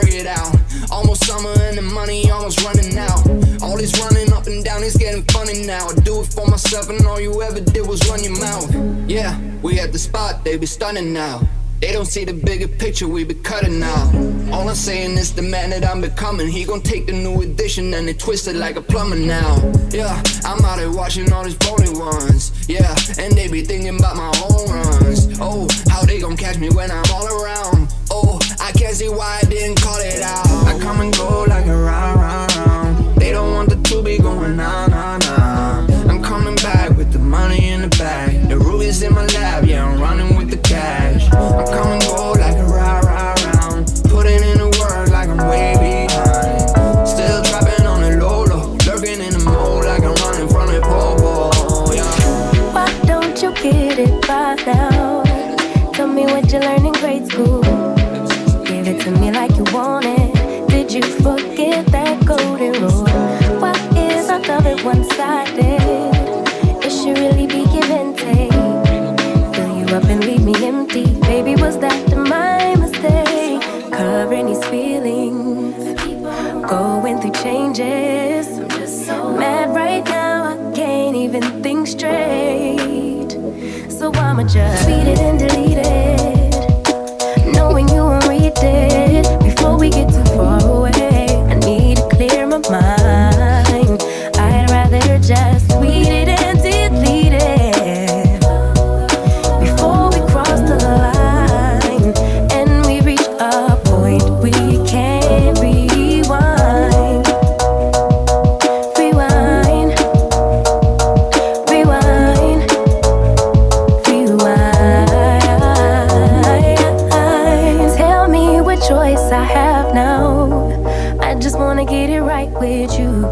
work it out. Almost summer and the money almost running out. All this running up and down, it's getting funny now. I do it for myself and all you ever did was run your mouth. Yeah, we at the spot, they be stunning now. They don't see the bigger picture, we be cutting out. All I'm saying is the man that I'm becoming. He gon' take the new edition and they twist it like a plumber now. Yeah, I'm out here watching all these phony ones. Yeah, and they be thinking about my home runs. Oh, how they gon' catch me when I'm all around. Oh, I can't see why I didn't call it out. I come and go like a round. They don't want the two be going nah. I'm coming back with the money in the bag. The rubies in my lab, yeah, I'm running with the cash. I'm coming go like a round. Putting in the work like I'm way behind. Still trapping on the low, lurking in the mold like I'm running from the pole, yeah. Why don't you get it by now? Tell me what you learned in grade school. Give it to me like you want it. Did you forget that golden rule? Why is our love it one-sided? It should really be give and take. Fill you up and leave me empty. Baby, was that my mistake? Covering these feelings, going through changes. I'm just so mad right now, I can't even think straight. So I'ma just tweet it and delete it, knowing you won't read it. Before we get too far away, I need to clear my mind. I'd rather just tweet it and delete it before we cross the line and we reach a point we can't rewind. Rewind. Tell me what choice I have now. I just wanna get it right with you.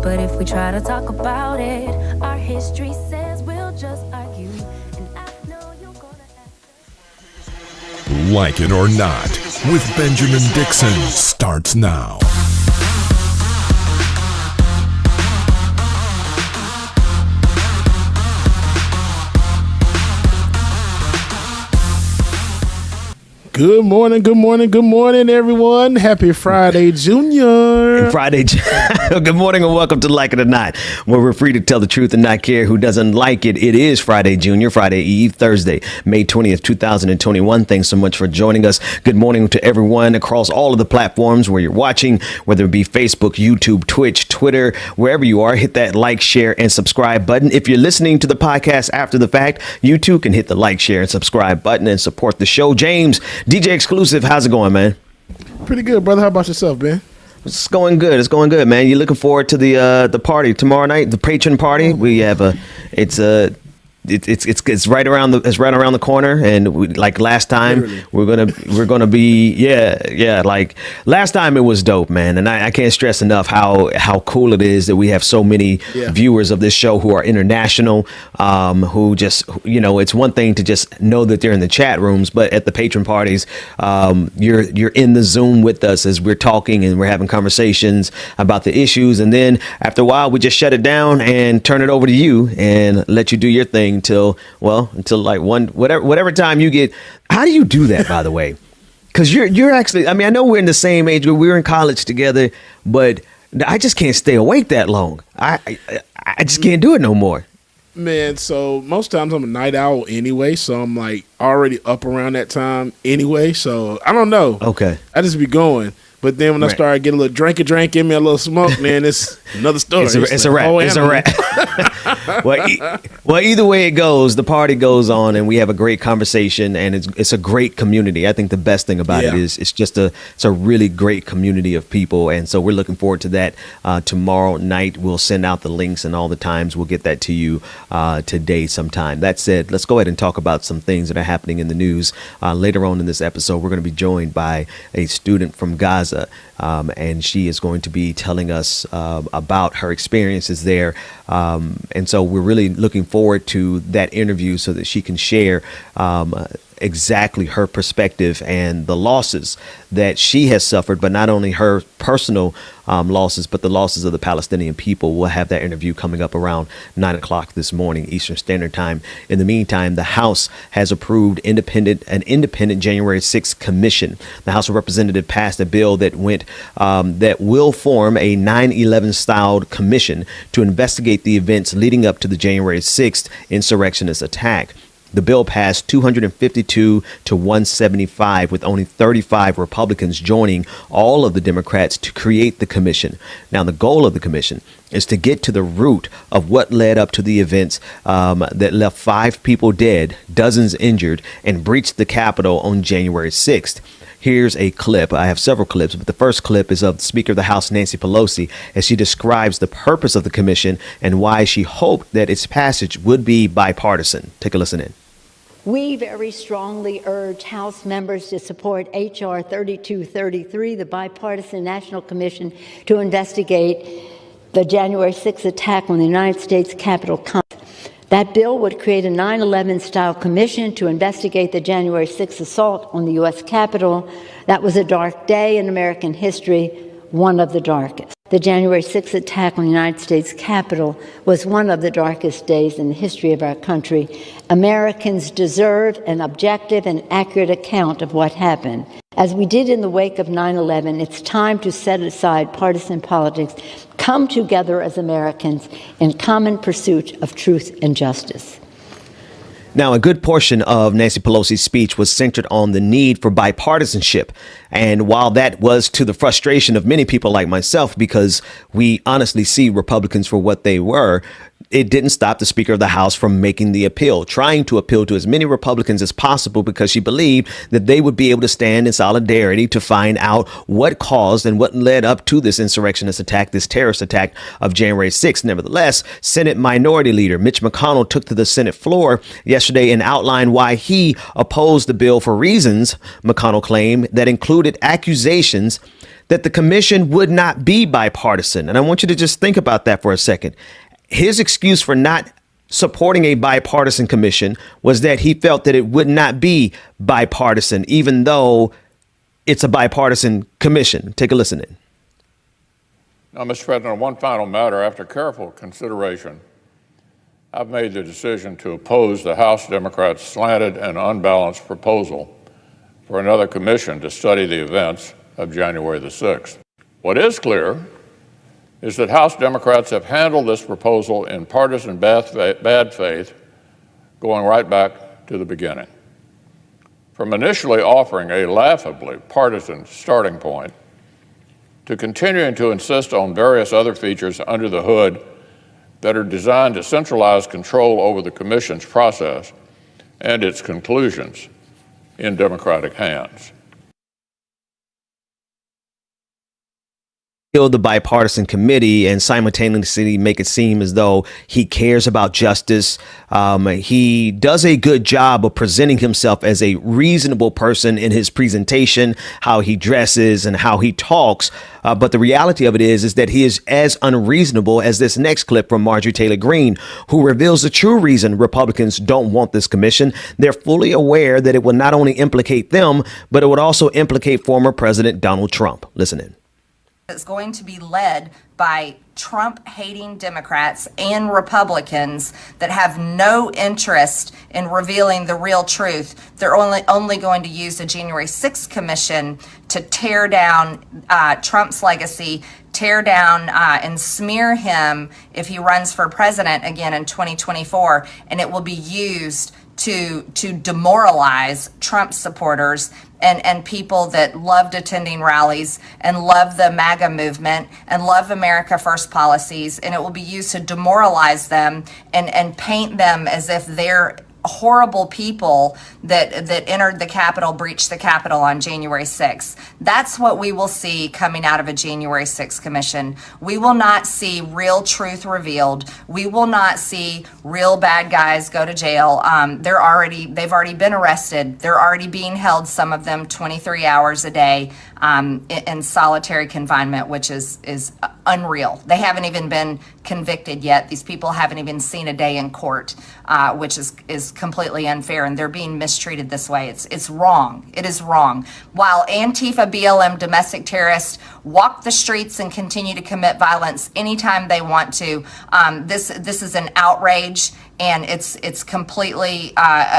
But if we try to talk about it, our history says we'll just argue. And I know you're gonna act. Like It or Not with Benjamin Dixon starts now. Good morning, everyone. Happy Friday, Junior. Good morning and welcome to Like It or Not, where we're free to tell the truth and not care who doesn't like it. It is Friday, Junior, Friday Eve, Thursday, May 20th, 2021. Thanks so much for joining us. Good morning to everyone across all of the platforms where you're watching, whether it be Facebook, YouTube, Twitch, Twitter, wherever you are. Hit that like, share, and subscribe button. If you're listening to the podcast after the fact, you too can hit the like, share, and subscribe button and support the show. James, DJ Exclusive, how's it going, man? Pretty good, brother. How about yourself, Ben? It's going good, man. You looking forward to the party tomorrow night, the patron party? We have it's right around the corner, and like last time we're gonna be like last time it was dope, man. And I can't stress enough how cool it is that we have so many viewers of this show who are international, who just, you know, it's one thing to just know that they're in the chat rooms, but at the patron parties, you're in the Zoom with us as we're talking and we're having conversations about the issues, and then after a while we just shut it down and turn it over to you and let you do your thing until like whatever time you get. How do you do that, by the way? Because you're actually, I mean, I know we're in the same age group, we were in college together, but I just can't stay awake that long. I just can't do it no more. Man, so most times I'm a night owl anyway, so I'm like already up around that time anyway, so I don't know. Okay. I just be going. But then when I start getting a little drink in me, a little smoke, man, it's another story. It's a wrap. Well, either way it goes, the party goes on, and we have a great conversation, and it's a great community. I think the best thing about it is it's a really great community of people, and so we're looking forward to that. Tomorrow night we'll send out the links and all the times. We'll get that to you today sometime. That said, let's go ahead and talk about some things that are happening in the news. Later on in this episode, we're going to be joined by a student from Gaza. And she is going to be telling us about her experiences there. And so we're really looking forward to that interview so that she can share exactly her perspective and the losses that she has suffered, but not only her personal losses, but the losses of the Palestinian people. We'll have that interview coming up around 9 o'clock this morning, Eastern Standard Time. In the meantime, the House has approved an independent January 6th commission. The House of Representatives passed a bill that will form a 9/11 styled commission to investigate the events leading up to the January 6th insurrectionist attack. The bill passed 252 to 175, with only 35 Republicans joining all of the Democrats to create the commission. Now, the goal of the commission is to get to the root of what led up to the events that left 5 people dead, dozens injured, and breached the Capitol on January 6th. Here's a clip. I have several clips, but the first clip is of Speaker of the House, Nancy Pelosi, as she describes the purpose of the commission and why she hoped that its passage would be bipartisan. Take a listen in. We very strongly urge House members to support H.R. 3233, the Bipartisan National Commission to investigate the January 6th attack on the United States Capitol complex. That bill would create a 9/11 style commission to investigate the January 6th assault on the U.S. Capitol. That was a dark day in American history, one of the darkest. The January 6th attack on the United States Capitol was one of the darkest days in the history of our country. Americans deserve an objective and accurate account of what happened. As we did in the wake of 9/11, it's time to set aside partisan politics, come together as Americans in common pursuit of truth and justice. Now, a good portion of Nancy Pelosi's speech was centered on the need for bipartisanship. And while that was to the frustration of many people like myself, because we honestly see Republicans for what they were, it didn't stop the Speaker of the House from making the appeal, trying to appeal to as many Republicans as possible, because she believed that they would be able to stand in solidarity to find out what caused and what led up to this insurrectionist attack, this terrorist attack of January 6th. Nevertheless, Senate Minority Leader Mitch McConnell took to the Senate floor yesterday and outlined why he opposed the bill for reasons, McConnell claimed, that included accusations that the commission would not be bipartisan. And I want you to just think about that for a second. His excuse for not supporting a bipartisan commission was that he felt that it would not be bipartisan, even though it's a bipartisan commission. Take a listen in. Now, Mr. President, one final matter. After careful consideration, I've made the decision to oppose the House Democrats' slanted and unbalanced proposal for another commission to study the events of January the 6th. What is clear is that House Democrats have handled this proposal in partisan bad faith, going right back to the beginning. From initially offering a laughably partisan starting point to continuing to insist on various other features under the hood that are designed to centralize control over the Commission's process and its conclusions in Democratic hands. The bipartisan committee and simultaneously make it seem as though he cares about justice. He does a good job of presenting himself as a reasonable person in his presentation, how he dresses and how he talks. But the reality of it is that he is as unreasonable as this next clip from Marjorie Taylor Greene, who reveals the true reason Republicans don't want this commission. They're fully aware that it will not only implicate them, but it would also implicate former President Donald Trump. Listen in. It's going to be led by Trump-hating Democrats and Republicans that have no interest in revealing the real truth. They're only going to use the January 6th commission to tear down Trump's legacy, tear down and smear him if he runs for president again in 2024, and it will be used to demoralize Trump supporters and people that loved attending rallies and love the MAGA movement and love America First policies, and it will be used to demoralize them and paint them as if they're horrible people that entered the Capitol, breached the Capitol on January 6th. That's what we will see coming out of a January 6th commission. We will not see real truth revealed. We will not see real bad guys go to jail. They've already been arrested. They're already being held, some of them 23 hours a day in solitary confinement, which is unreal. They haven't even been convicted yet. These people haven't even seen a day in court, which is completely unfair, and they're being mistreated this way. It's wrong. It is wrong. While Antifa, BLM, domestic terrorists walk the streets and continue to commit violence anytime they want to, this is an outrage, and it's completely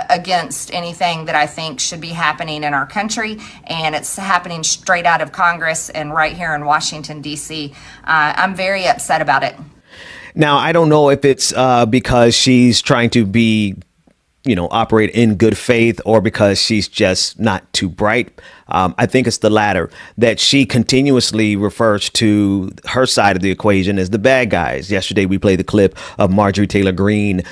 against anything that I think should be happening in our country, and it's happening straight out of Congress and right here in Washington, D.C. I'm very upset about it. Now, I don't know if it's because she's trying to be, operate in good faith, or because she's just not too bright. I think it's the latter, that she continuously refers to her side of the equation as the bad guys. Yesterday, we played the clip of Marjorie Taylor Greene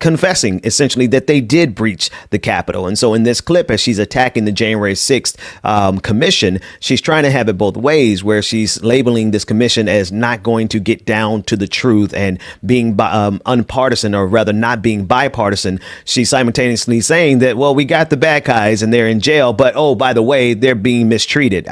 confessing essentially that they did breach the Capitol. And so in this clip, as she's attacking the January 6th commission, she's trying to have it both ways, where she's labeling this commission as not going to get down to the truth and being unpartisan, or rather not being bipartisan. She's simultaneously saying that, well, we got the bad guys and they're in jail, but oh, by the way, they're being mistreated.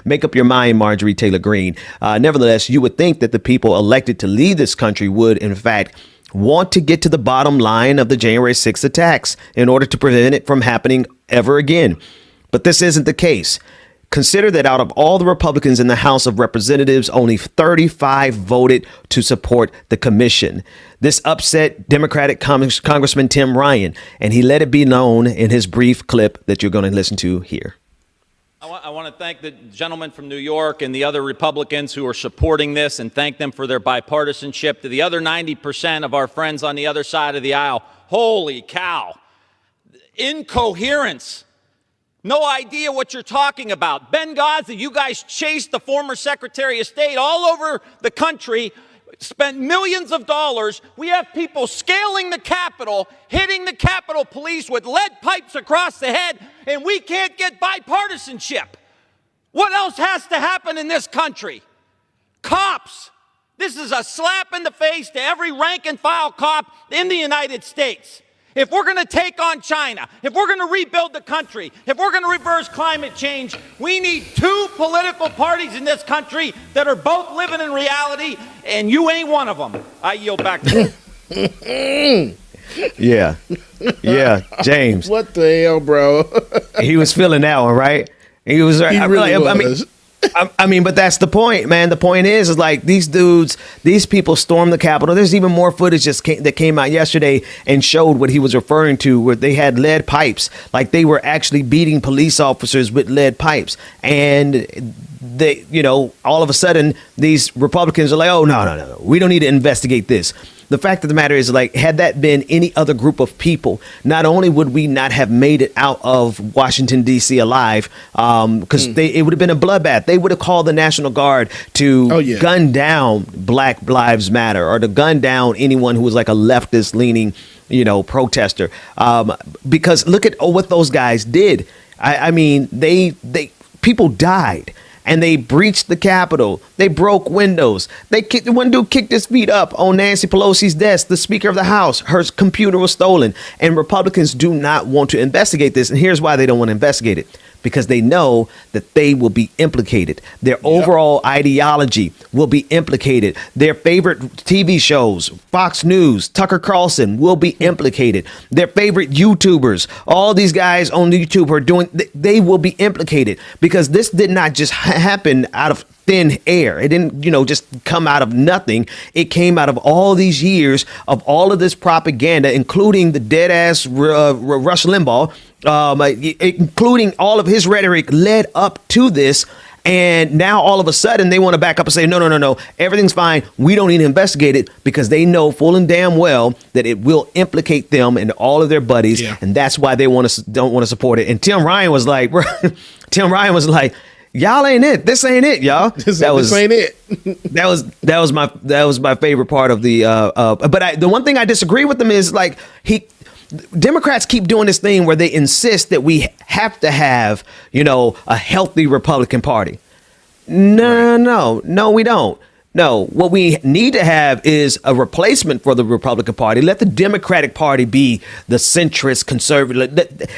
Make up your mind, Marjorie Taylor Greene. Nevertheless, you would think that the people elected to lead this country would, in fact, want to get to the bottom line of the January 6th attacks in order to prevent it from happening ever again. But this isn't the case. Consider that out of all the Republicans in the House of Representatives, only 35 voted to support the commission. This upset Democratic Congressman Tim Ryan, and he let it be known in his brief clip that you're going to listen to here. I want to thank the gentleman from New York and the other Republicans who are supporting this, and thank them for their bipartisanship. To the other 90% of our friends on the other side of the aisle, holy cow, incoherence. No idea what you're talking about. Benghazi, you guys chased the former Secretary of State all over the country, spent millions of dollars. We have people scaling the Capitol, hitting the Capitol Police with lead pipes across the head, and we can't get bipartisanship. What else has to happen in this country? Cops. This is a slap in the face to every rank and file cop in the United States. If we're going to take on China, if we're going to rebuild the country, if we're going to reverse climate change, we need two political parties in this country that are both living in reality, and you ain't one of them. I yield back to you. Yeah, James. What the hell, bro? He was feeling that one, right? He was. He really was. I mean, but that's the point, man. The point is like these people stormed the Capitol. There's even more footage that came out yesterday and showed what he was referring to, where they had lead pipes, like they were actually beating police officers with lead pipes. And they, all of a sudden, these Republicans are like, oh, no, we don't need to investigate this. The fact of the matter is, like, had that been any other group of people, not only would we not have made it out of Washington, D.C. alive, because it would have been a bloodbath. They would have called the National Guard to gun down Black Lives Matter, or to gun down anyone who was like a leftist leaning, protester. Because look at what those guys did. I mean, people died. And they breached the Capitol. They broke windows. One dude kicked his feet up on Nancy Pelosi's desk, the Speaker of the House. Her computer was stolen. And Republicans do not want to investigate this. And here's why they don't want to investigate it. Because they know that they will be implicated. Their overall ideology will be implicated. Their favorite TV shows, Fox News, Tucker Carlson, will be implicated. Their favorite YouTubers, all these guys on YouTube who are they will be implicated. Because this did not just happen out of thin air. It didn't, just come out of nothing. It came out of all these years of all of this propaganda, including the dead ass Rush Limbaugh, including all of his rhetoric led up to this. And now all of a sudden they want to back up and say, no, everything's fine. We don't need to investigate it, because they know full and damn well that it will implicate them and all of their buddies. Yeah. And that's why they don't want to support it. And Tim Ryan was like, y'all ain't it. This ain't it, y'all. This ain't it. that was my favorite part of the. But the one thing I disagree with them is like Democrats keep doing this thing where they insist that we have to have, a healthy Republican Party. No, we don't. No, what we need to have is a replacement for the Republican Party. Let the Democratic Party be the centrist conservative.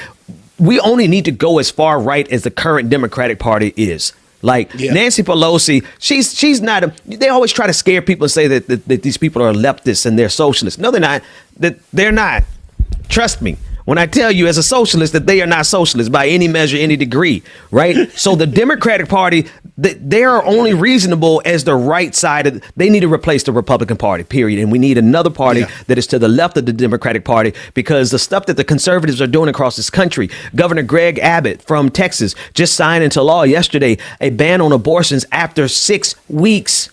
We only need to go as far right as the current Democratic Party is. Like Nancy Pelosi, she's not. They always try to scare people and say that these people are leftists and they're socialists. No, they're not. That they're not. Trust me when I tell you, as a socialist, that they are not socialists by any measure, any degree. Right. So the Democratic Party, they are only reasonable as the right side. They need to replace the Republican Party, period. And we need another party that is to the left of the Democratic Party, because the stuff that the conservatives are doing across this country. Governor Greg Abbott from Texas just signed into law yesterday a ban on abortions after 6 weeks.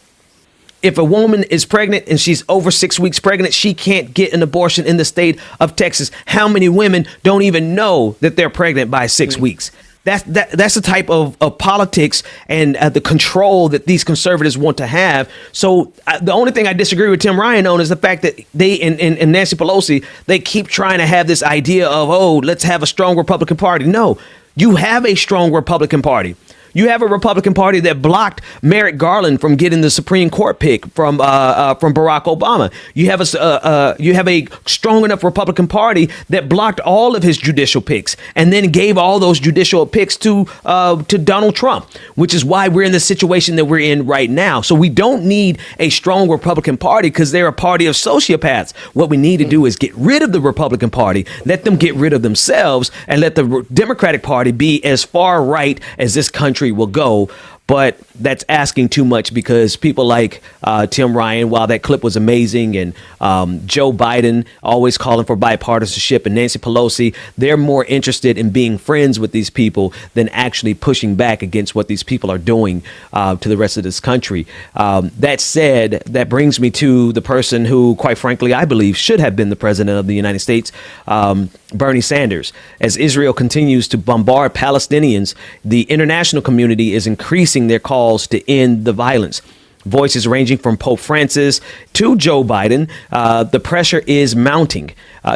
If a woman is pregnant and she's over 6 weeks pregnant, she can't get an abortion in the state of Texas. How many women don't even know that they're pregnant by 6 weeks? That's the type of politics and the control that these conservatives want to have. So the only thing I disagree with Tim Ryan on is the fact that they and Nancy Pelosi, they keep trying to have this idea of, oh, let's have a strong Republican Party. No, you have a strong Republican Party. You have a Republican Party that blocked Merrick Garland from getting the Supreme Court pick from Barack Obama. You have a strong enough Republican Party that blocked all of his judicial picks and then gave all those judicial picks to Donald Trump, which is why we're in the situation that we're in right now. So we don't need a strong Republican Party because they're a party of sociopaths. What we need to do is get rid of the Republican Party, let them get rid of themselves, and let the Democratic Party be as far right as this country will go. But that's asking too much, because people like Tim Ryan, while that clip was amazing, and Joe Biden always calling for bipartisanship, and Nancy Pelosi, they're more interested in being friends with these people than actually pushing back against what these people are doing to the rest of this country. That said, that brings me to the person who, quite frankly, I believe should have been the president of the United States, Bernie Sanders. As Israel continues to bombard Palestinians, the international community is increasing their calls to end the violence. Voices ranging from Pope Francis to Joe Biden, the pressure is mounting.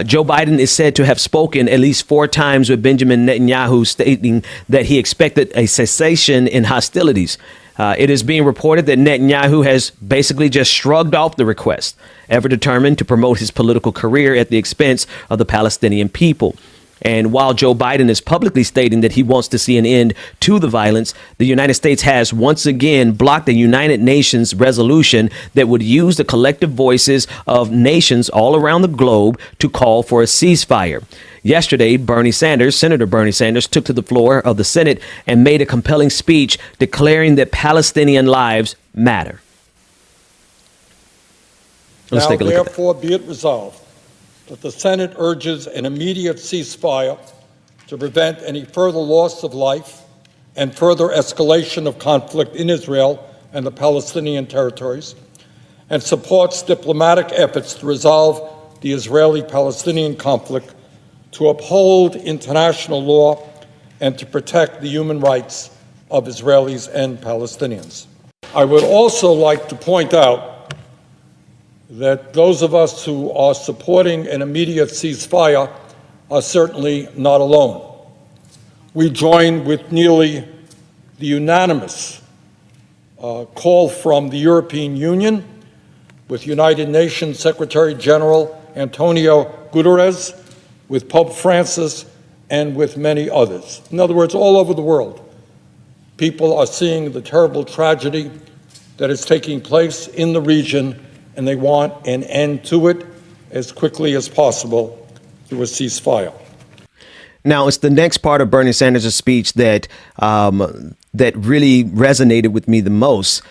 Joe Biden is said to have spoken at least 4 times with Benjamin Netanyahu, stating that he expected a cessation in hostilities. It is being reported that Netanyahu has basically just shrugged off the request, ever determined to promote his political career at the expense of the Palestinian people. And while Joe Biden is publicly stating that he wants to see an end to the violence, the United States has once again blocked a United Nations resolution that would use the collective voices of nations all around the globe to call for a ceasefire. Yesterday, Senator Bernie Sanders, took to the floor of the Senate and made a compelling speech declaring that Palestinian lives matter. Let's take a look at that. Therefore, be it resolved that the Senate urges an immediate ceasefire to prevent any further loss of life and further escalation of conflict in Israel and the Palestinian territories, and supports diplomatic efforts to resolve the Israeli-Palestinian conflict, to uphold international law, and to protect the human rights of Israelis and Palestinians. I would also like to point out that those of us who are supporting an immediate ceasefire are certainly not alone. We join with nearly the unanimous call from the European Union, with United Nations Secretary General Antonio Guterres, with Pope Francis, and with many others. In other words, all over the world, people are seeing the terrible tragedy that is taking place in the region, and they want an end to it as quickly as possible through a ceasefire. Now, it's the next part of Bernie Sanders' speech that really resonated with me the most.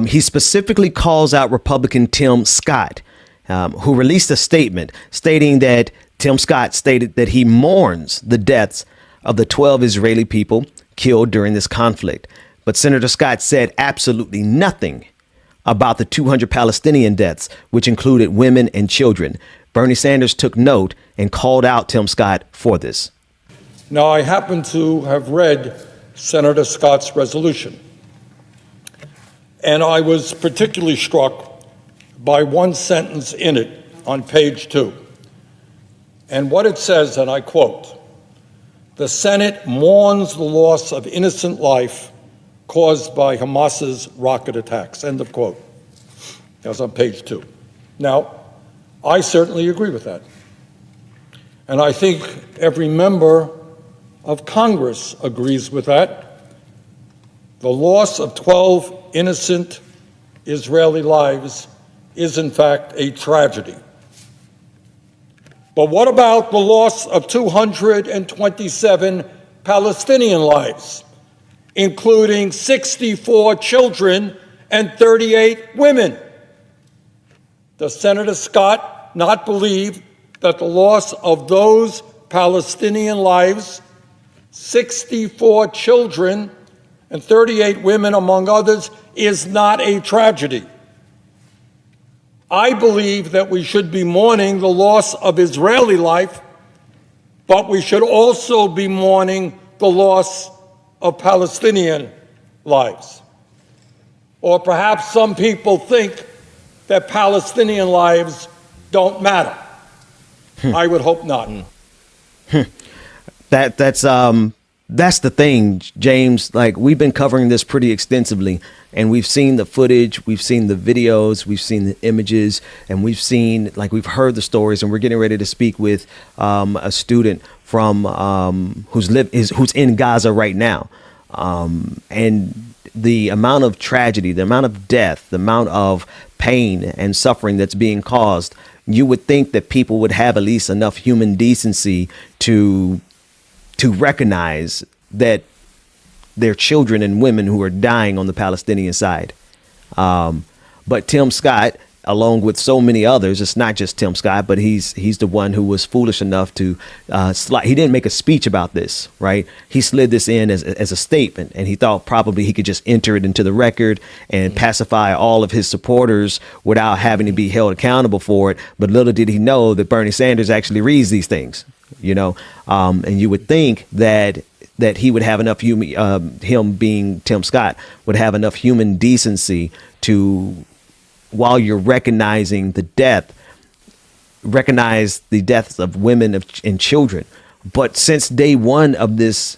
He specifically calls out Republican Tim Scott, who released a statement stating that Tim Scott stated that he mourns the deaths of the 12 Israeli people killed during this conflict. But Senator Scott said absolutely nothing about the 200 Palestinian deaths, which included women and children. Bernie Sanders took note and called out Tim Scott for this. Now, I happen to have read Senator Scott's resolution, and I was particularly struck by one sentence in it on page 2. And what it says, and I quote, "The Senate mourns the loss of innocent life caused by Hamas's rocket attacks," end of quote. That's on page 2. Now, I certainly agree with that. And I think every member of Congress agrees with that. The loss of 12 innocent Israeli lives is, in fact, a tragedy. But what about the loss of 227 Palestinian lives, including 64 children and 38 women? Does Senator Scott not believe that the loss of those Palestinian lives, 64 children and 38 women, among others, is not a tragedy? I believe that we should be mourning the loss of Israeli life, but we should also be mourning the loss of Palestinian lives. Or perhaps some people think that Palestinian lives don't matter. I would hope not. That's the thing, James. Like, we've been covering this pretty extensively, and we've seen the footage, we've seen the videos, we've seen the images, and we've heard the stories. And we're getting ready to speak with a student from who's in Gaza right now, and the amount of tragedy, the amount of death, the amount of pain and suffering that's being caused. You would think that people would have at least enough human decency to recognize that there are children and women who are dying on the Palestinian side. But Tim Scott, along with so many others, it's not just Tim Scott, but he's the one who was foolish enough to he didn't make a speech about this, right? He slid this in as a statement, and he thought probably he could just enter it into the record and pacify all of his supporters without having to be held accountable for it. But little did he know that Bernie Sanders actually reads these things, and you would think that he would have enough him being Tim Scott would have enough human decency to, while you're recognizing the death, recognize the deaths of women and children. But since day one of this,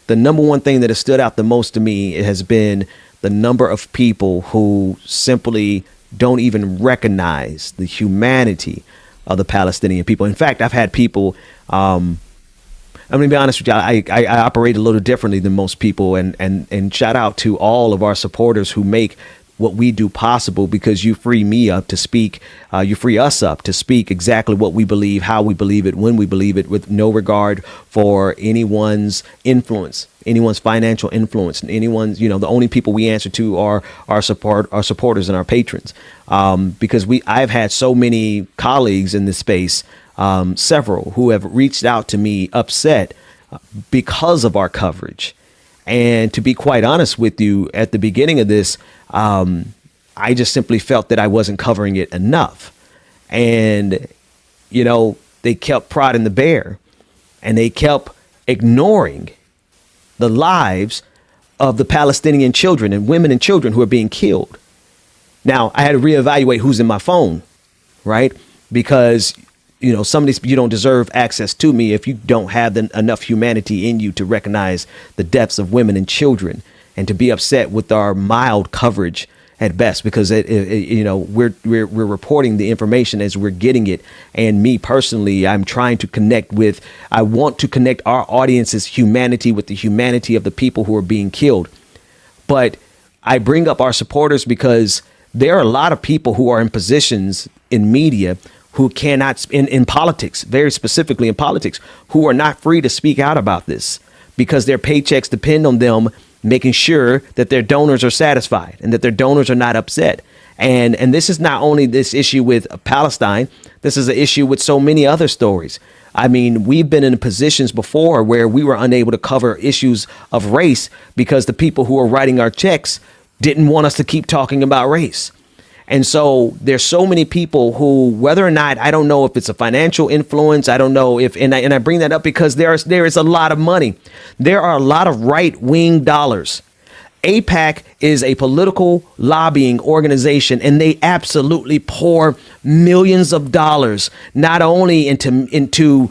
the number one thing that has stood out the most to me, it has been the number of people who simply don't even recognize the humanity of the Palestinian people. In fact, I've had people, I'm going to be honest with you, I operate a little differently than most people, and shout out to all of our supporters who make what we do possible, because you free me up to speak. You free us up to speak exactly what we believe, how we believe it, when we believe it, with no regard for anyone's influence, anyone's financial influence, and anyone's, the only people we answer to are our supporters and our patrons. Because I've had so many colleagues in this space, several who have reached out to me upset because of our coverage. And to be quite honest with you, at the beginning of this, I just simply felt that I wasn't covering it enough. And, they kept prodding the bear, and they kept ignoring the lives of the Palestinian children and women and children who are being killed. Now, I had to reevaluate who's in my phone, right? Because some of these, you don't deserve access to me if you don't have enough humanity in you to recognize the deaths of women and children, and to be upset with our mild coverage at best, because we're reporting the information as we're getting it. And me personally, I want to connect our audience's humanity with the humanity of the people who are being killed. But I bring up our supporters because there are a lot of people who are in positions in media who cannot, in politics, very specifically in politics, who are not free to speak out about this because their paychecks depend on them making sure that their donors are satisfied and that their donors are not upset. And this is not only this issue with Palestine, this is an issue with so many other stories. I mean, we've been in positions before where we were unable to cover issues of race because the people who are writing our checks didn't want us to keep talking about race. And so there's so many people who, whether or not, I don't know if it's a financial influence, I don't know if, and I bring that up because there is a lot of money. There are a lot of right-wing dollars. AIPAC is a political lobbying organization, and they absolutely pour millions of dollars not only into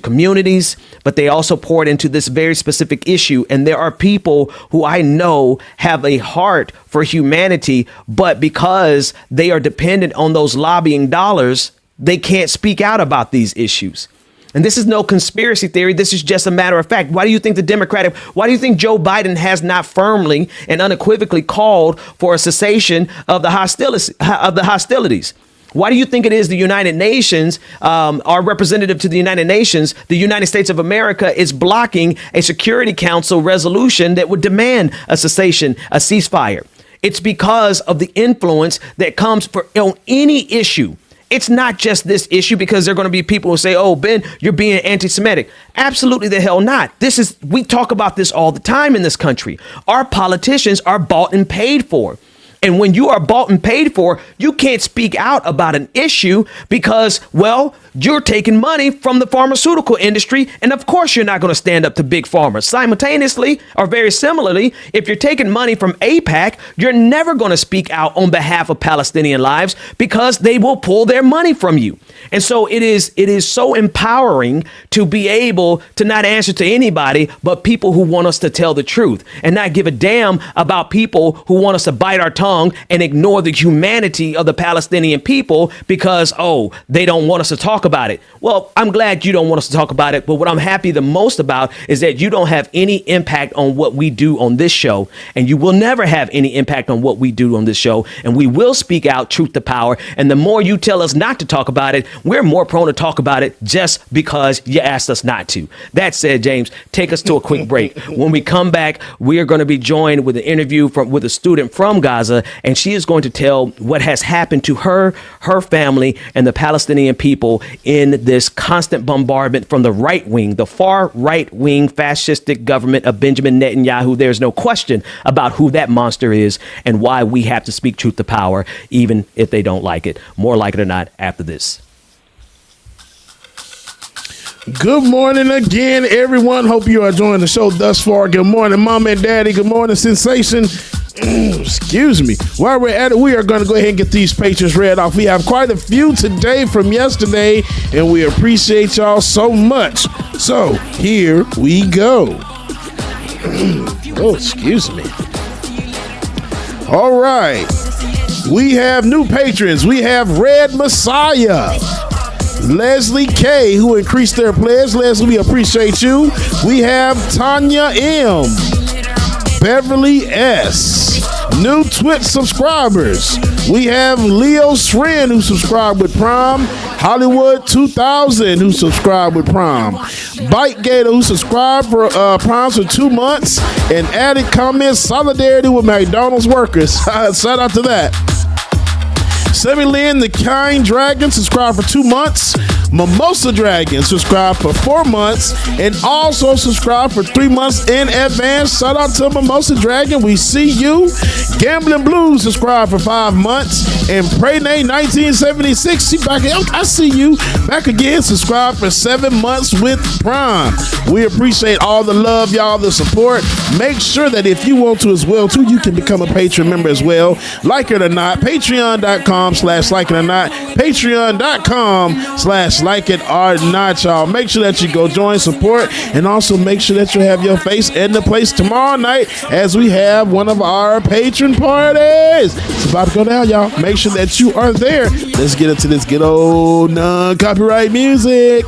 communities, but they also pour it into this very specific issue. And there are people who I know have a heart for humanity, but because they are dependent on those lobbying dollars, they can't speak out about these issues. And this is no conspiracy theory. This is just a matter of fact. Why do you think why do you think Joe Biden has not firmly and unequivocally called for a cessation of the hostilities? Why do you think it is the United Nations, our representative to the United Nations, the United States of America, is blocking a Security Council resolution that would demand a cessation, a ceasefire? It's because of the influence that comes on any issue. It's not just this issue, because there are going to be people who say, oh, Ben, you're being anti-Semitic. Absolutely the hell not. We talk about this all the time in this country. Our politicians are bought and paid for. And when you are bought and paid for, you can't speak out about an issue because, well, you're taking money from the pharmaceutical industry. And of course, you're not going to stand up to big pharma. Simultaneously, or very similarly, if you're taking money from AIPAC, you're never going to speak out on behalf of Palestinian lives because they will pull their money from you. And so it is so empowering to be able to not answer to anybody but people who want us to tell the truth and not give a damn about people who want us to bite our tongue and ignore the humanity of the Palestinian people because, oh, they don't want us to talk about it. Well, I'm glad you don't want us to talk about it. But what I'm happy the most about is that you don't have any impact on what we do on this show. And you will never have any impact on what we do on this show. And we will speak out truth to power. And the more you tell us not to talk about it, we're more prone to talk about it just because you asked us not to. That said, James, take us to a quick break. When we come back, we are going to be joined with an interview with a student from Gaza, and she is going to tell what has happened to her family, and the Palestinian people in this constant bombardment from the right wing, the far right wing fascistic government of Benjamin Netanyahu. There's no question about who that monster is and why we have to speak truth to power, even if they don't like it. More like it or not after this. Good morning again, everyone. Hope you are enjoying the show thus far. Good morning, Mom and Daddy. Good morning, Sensation. Excuse me. While we're at it, we are going to go ahead and get these patrons read off. We have quite a few today from yesterday, and we appreciate y'all so much. So here we go. Oh, excuse me. All right. We have new patrons. We have Red Messiah, Leslie K, who increased their pledge. Leslie, we appreciate you. We have Tanya M, Beverly S, new Twitch subscribers. We have Leo Sren, who subscribed with Prime, Hollywood 2000, who subscribed with Prime, Bite Gator, who subscribed for Prime for 2 months and added comments solidarity with McDonald's workers. Shout out to that. Sammy Lynn, the Kind Dragon, subscribed for 2 months. Mimosa Dragon subscribed for 4 months and also subscribed for 3 months in advance. Shout out to Mimosa Dragon. We see you. Gambling Blues subscribed for 5 months. And Pray Nate 1976, she back. I see you back again. Subscribed for 7 months with Prime. We appreciate all the love, y'all, the support. Make sure that if you want to as well, too, you can become a Patreon member as well. Like it or not, patreon.com/like it or not, patreon.com/like it or not, y'all. Make sure that you go join, support, and also make sure that you have your face in the place tomorrow night as we have one of our patron parties. It's about to go down, y'all. Make sure that you are there. Let's get into this good old non-copyright music.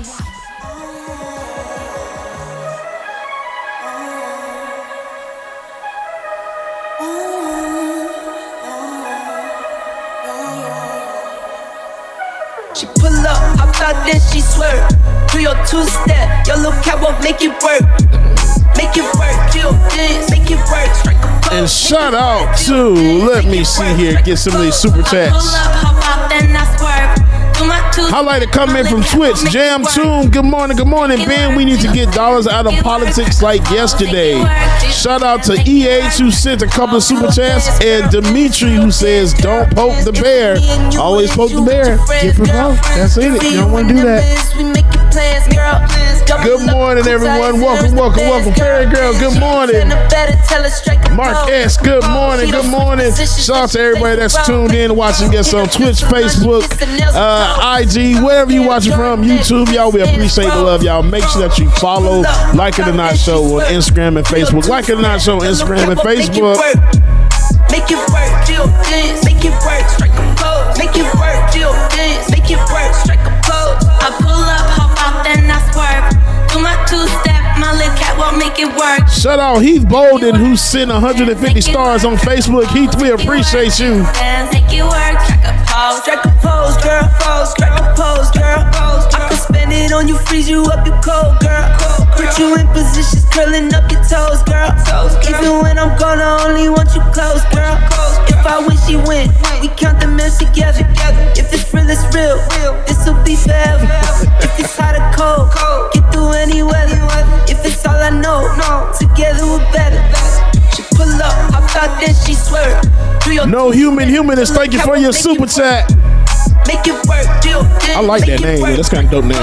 Then she swerve. Do your two-step. Your little cat won't make it work. Make it work. Drill dance. Make it work. Strike a pose. And shout out to, let me see here, get some of these super chats. Highlight to come in from Twitch. Jam Tune. Good morning, Ben. We need to get dollars out of politics like yesterday. Shout out to EH who sent a couple of super chats, and Dimitri who says, don't poke the bear. Always poke the bear. Get provoked. That's it. You don't want to do that. Good morning, everyone. Welcome. Fairy Girl, good morning. Mark S, good morning. Shout out to everybody that's tuned in, watching us on Twitch, Facebook, IG, wherever you watching from, YouTube, y'all. We appreciate the love, y'all. Make sure that you follow Like It or Not Show on Instagram and Facebook. Like It or Not Show on Instagram and Facebook. Make it work, Jill dance. Make it work, strike a pose. Make it work, Jill dance. Make it work, strike a pose. I pull up, hop out, then I swerve. Do my two-step, my little catwalk, make it work. Shout out Heath Bolden, who sent 150 stars on Facebook. Heath, we appreciate you. Make it work. Strike a pose, girl. Strike a pose, girl. I can spend it on you, freeze you up, you cold, girl. Put you in positions, curling up your toes, girl. Even when I'm gone, I only want you close, girl. If I win, she win. We count the minutes together. If it's real, it's real. This'll be forever. If it's hot or cold, get through any weather. If it's all I know, together we're better. She pull up, hop out, then she swerve. No humanist, thank you for your super chat. Make it work, I like that name, man. That's kind of dope name.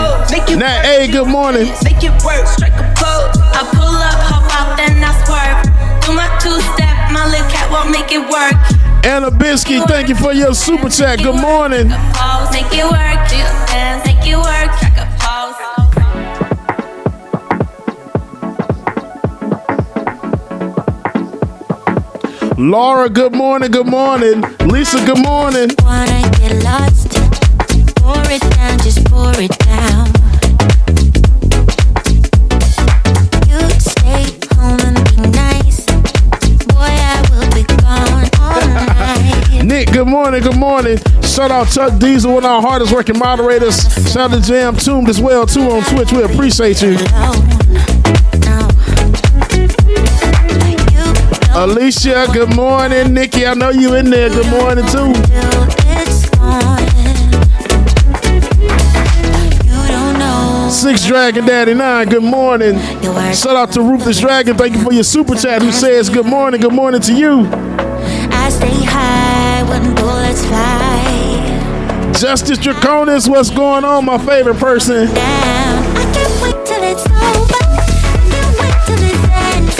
Nat, hey, good morning. Make it work, strike a pose. I pull up, hop out, then I swerve. Do my two-step, my little catwalk, make it work. Anna Binsky, thank you for your super chat. Good morning. Make it work, make it work, strike a pose. Laura, good morning, good morning. Lisa, good morning. Wanna get lost? Pour it down, just pour it down. You stay home and be nice. Boy, I will be gone all night. Nick, good morning, good morning. Shout out Chuck Diesel, one of our hardest working moderators. Shout out to Jam Tuned as well, too, on Twitch. We appreciate you. Alicia, good morning. Nikki, I know you in there. Good morning, too. Six Dragon Daddy 9, good morning. Shout out to Ruthless Dragon. Thank you for your super chat who says good morning to you. I stay high when bullets fly. Justice Draconis, what's going on, my favorite person? I can't wait till it's over. I can't wait till it's ends.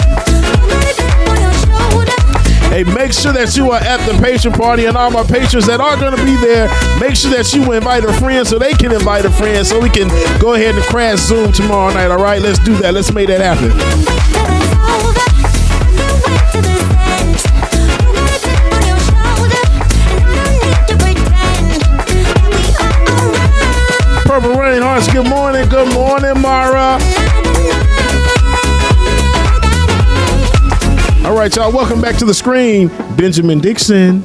Hey, make sure that you are at the patron party, and all my patrons that are going to be there, make sure that you invite a friend so they can invite a friend so we can go ahead and crash Zoom tomorrow night, all right? Let's do that. Let's make that happen. Purple Rain Hearts, good morning. Good morning, Mara. All right, y'all, welcome back to the screen. Benjamin Dixon.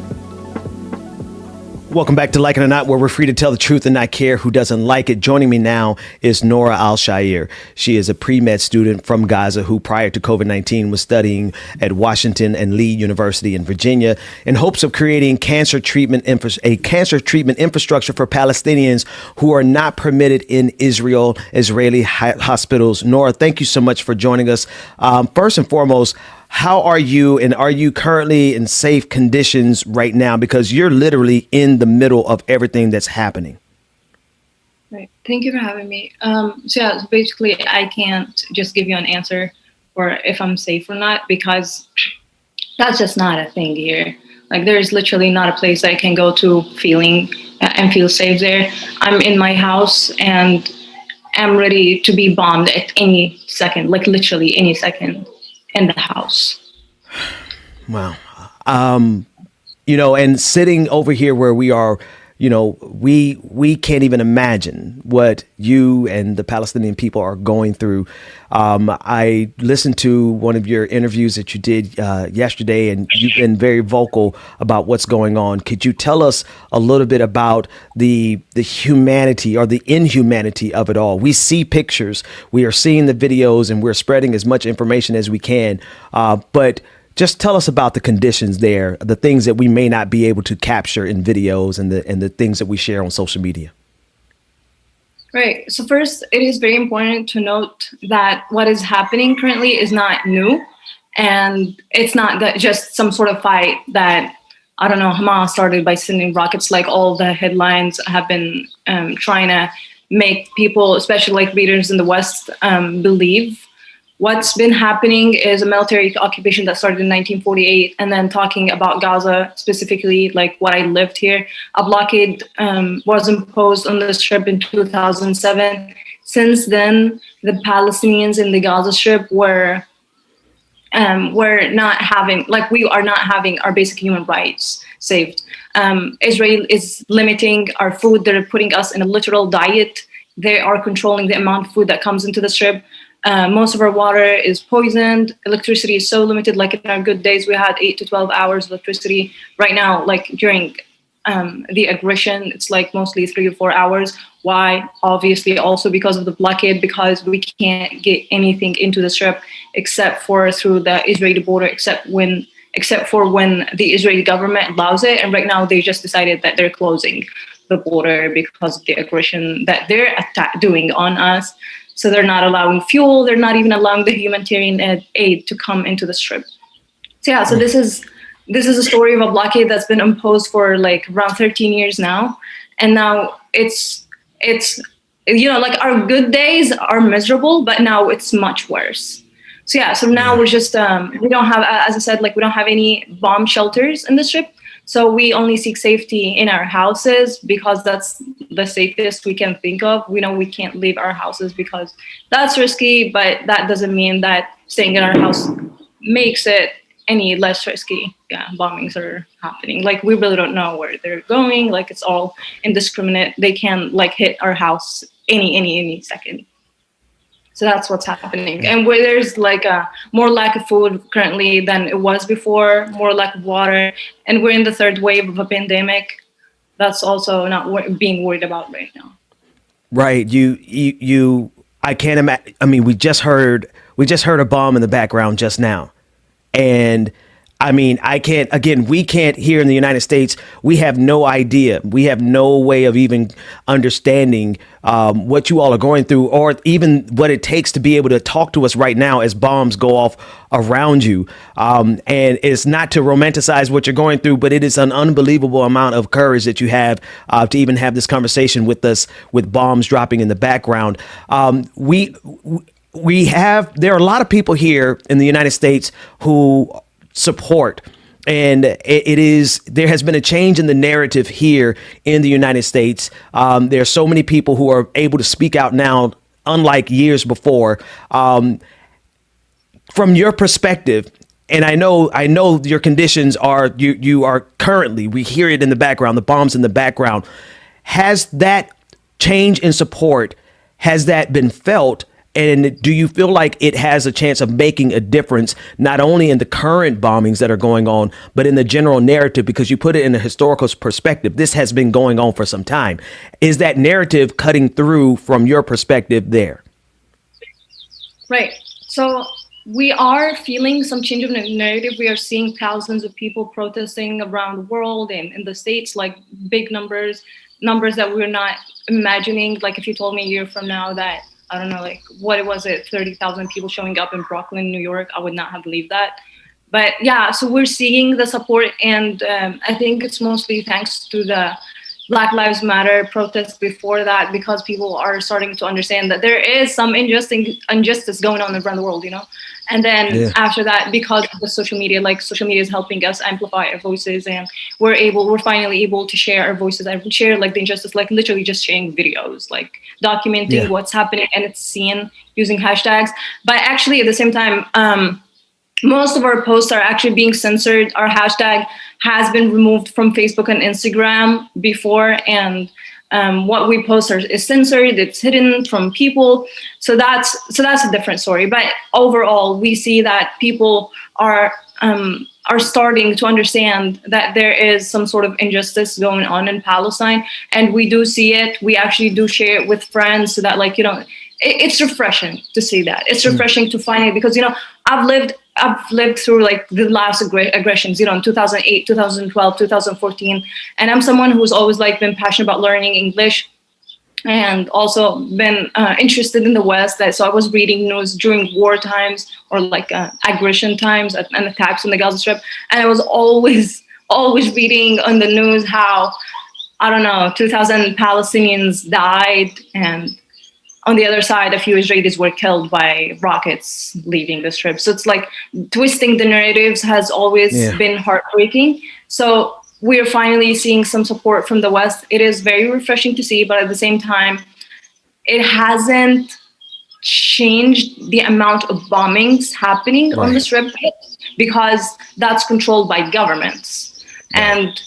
Welcome back to Like It or Not, where we're free to tell the truth and not care who doesn't like it. Joining me now is Nora Al-Shair. She is a pre-med student from Gaza who, prior to COVID-19, was studying at Washington and Lee University in Virginia in hopes of creating a cancer treatment infrastructure for Palestinians who are not permitted in Israeli hospitals. Nora, thank you so much for joining us. First and foremost, how are you, and are you currently in safe conditions right now? Because you're literally in the middle of everything that's happening. Right. Thank you for having me. So basically, I can't just give you an answer for if I'm safe or not, because that's just not a thing here. Like, there is literally not a place I can go to and feel safe there. I'm in my house and I'm ready to be bombed at any second, like literally any second. In the house. Wow. And sitting over here where we are, we can't even imagine what you and the Palestinian people are going through. I listened to one of your interviews that you did yesterday, and you've been very vocal about what's going on. Could you tell us a little bit about the humanity or the inhumanity of it all? We see pictures, we are seeing the videos, and we're spreading as much information as we can. But just tell us about the conditions there, the things that we may not be able to capture in videos, and the things that we share on social media. Right. So first, it is very important to note that what is happening currently is not new. And it's not that just some sort of fight that, I don't know, Hamas started by sending rockets, like all the headlines have been trying to make people, especially like readers in the West, believe. What's been happening is a military occupation that started in 1948, and then talking about Gaza specifically, like what I lived here. A blockade was imposed on the Strip in 2007. Since then, the Palestinians in the Gaza Strip were not having, like, we are not having our basic human rights saved. Israel is limiting our food. They're putting us in a literal diet they are controlling the amount of food that comes into the Strip. Most of our water is poisoned. Electricity is so limited. Like in our good days, we had 8 to 12 hours of electricity. Right now, like during the aggression, it's like mostly 3 to 4 hours. Why? Obviously, also because of the blockade, because we can't get anything into the Strip except for through the Israeli border, except for when the Israeli government allows it. And right now, they just decided that they're closing the border because of the aggression that they're doing on us. So they're not allowing fuel. They're not even allowing the humanitarian aid to come into the Strip. So yeah, so this is a story of a blockade that's been imposed for like around 13 years now. And now it's like our good days are miserable, but now it's much worse. So yeah, so now we're just, we don't have, as I said, like we don't have any bomb shelters in the Strip. So we only seek safety in our houses because that's the safest we can think of. We know we can't leave our houses because that's risky, but that doesn't mean that staying in our house makes it any less risky. Yeah, bombings are happening. Like we really don't know where they're going. Like it's all indiscriminate. They can like hit our house any second. So that's what's happening. And where there's like a more lack of food currently than it was before, more lack of water, and we're in the third wave of a pandemic. That's also not being worried about right now. Right. I can't imagine. I mean, we just heard a bomb in the background just now. And I mean, we can't here in the United States. We have no idea. We have no way of even understanding what you all are going through, or even what it takes to be able to talk to us right now as bombs go off around you. And it's not to romanticize what you're going through, but it is an unbelievable amount of courage that you have to even have this conversation with us with bombs dropping in the background. There are a lot of people here in the United States who support, and there has been a change in the narrative here in the United States. There are so many people who are able to speak out now, unlike years before. From your perspective, and I know your conditions are you are currently, we hear it in the background, the bombs in the background. Has that change in support, has that been felt? And do you feel like it has a chance of making a difference, not only in the current bombings that are going on, but in the general narrative? Because you put it in a historical perspective, this has been going on for some time. Is that narrative cutting through from your perspective there? Right. So we are feeling some change of narrative. We are seeing thousands of people protesting around the world and in the States, like big numbers that we're not imagining. Like if you told me a year from now that, I don't know, like what was it, 30,000 people showing up in Brooklyn, New York, I would not have believed that. But yeah, so we're seeing the support, and I think it's mostly thanks to the Black Lives Matter protests before that, because people are starting to understand that there is some injustice going on around the world, you know? And then after that, because of the social media is helping us amplify our voices, and we're finally able to share our voices and share like the injustice, like literally just sharing videos, like documenting what's happening, and it's seen using hashtags. But actually at the same time, most of our posts are actually being censored. Our hashtag has been removed from Facebook and Instagram before, and what we post is censored. It's hidden from people. So that's a different story. But overall, we see that people are starting to understand that there is some sort of injustice going on in Palestine, and we do see it. We actually do share it with friends, so that, like, you know, it's refreshing to see that. It's refreshing to find it, because, you know, I've lived through like the last aggressions, you know, in 2008, 2012, 2014. And I'm someone who's always like been passionate about learning English, and also been interested in the West. So I was reading news during war times, or like aggression times and attacks on the Gaza Strip. And I was always reading on the news how, I don't know, 2,000 Palestinians died, and on the other side, a few Israelis were killed by rockets leaving the Strip. So it's like twisting the narratives has always been heartbreaking. So we're finally seeing some support from the West. It is very refreshing to see, but at the same time, it hasn't changed the amount of bombings happening on the Strip, because that's controlled by governments. And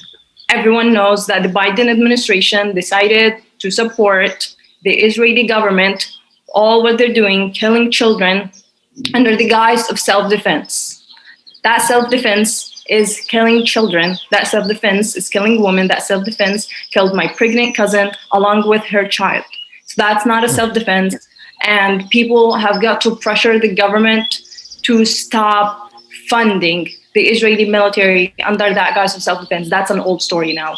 everyone knows that the Biden administration decided to support the Israeli government, all what they're doing, killing children under the guise of self-defense. That self-defense is killing children. That self-defense is killing women. That self-defense killed my pregnant cousin along with her child. So that's not a self-defense. And people have got to pressure the government to stop funding the Israeli military under that guise of self-defense. That's an old story now.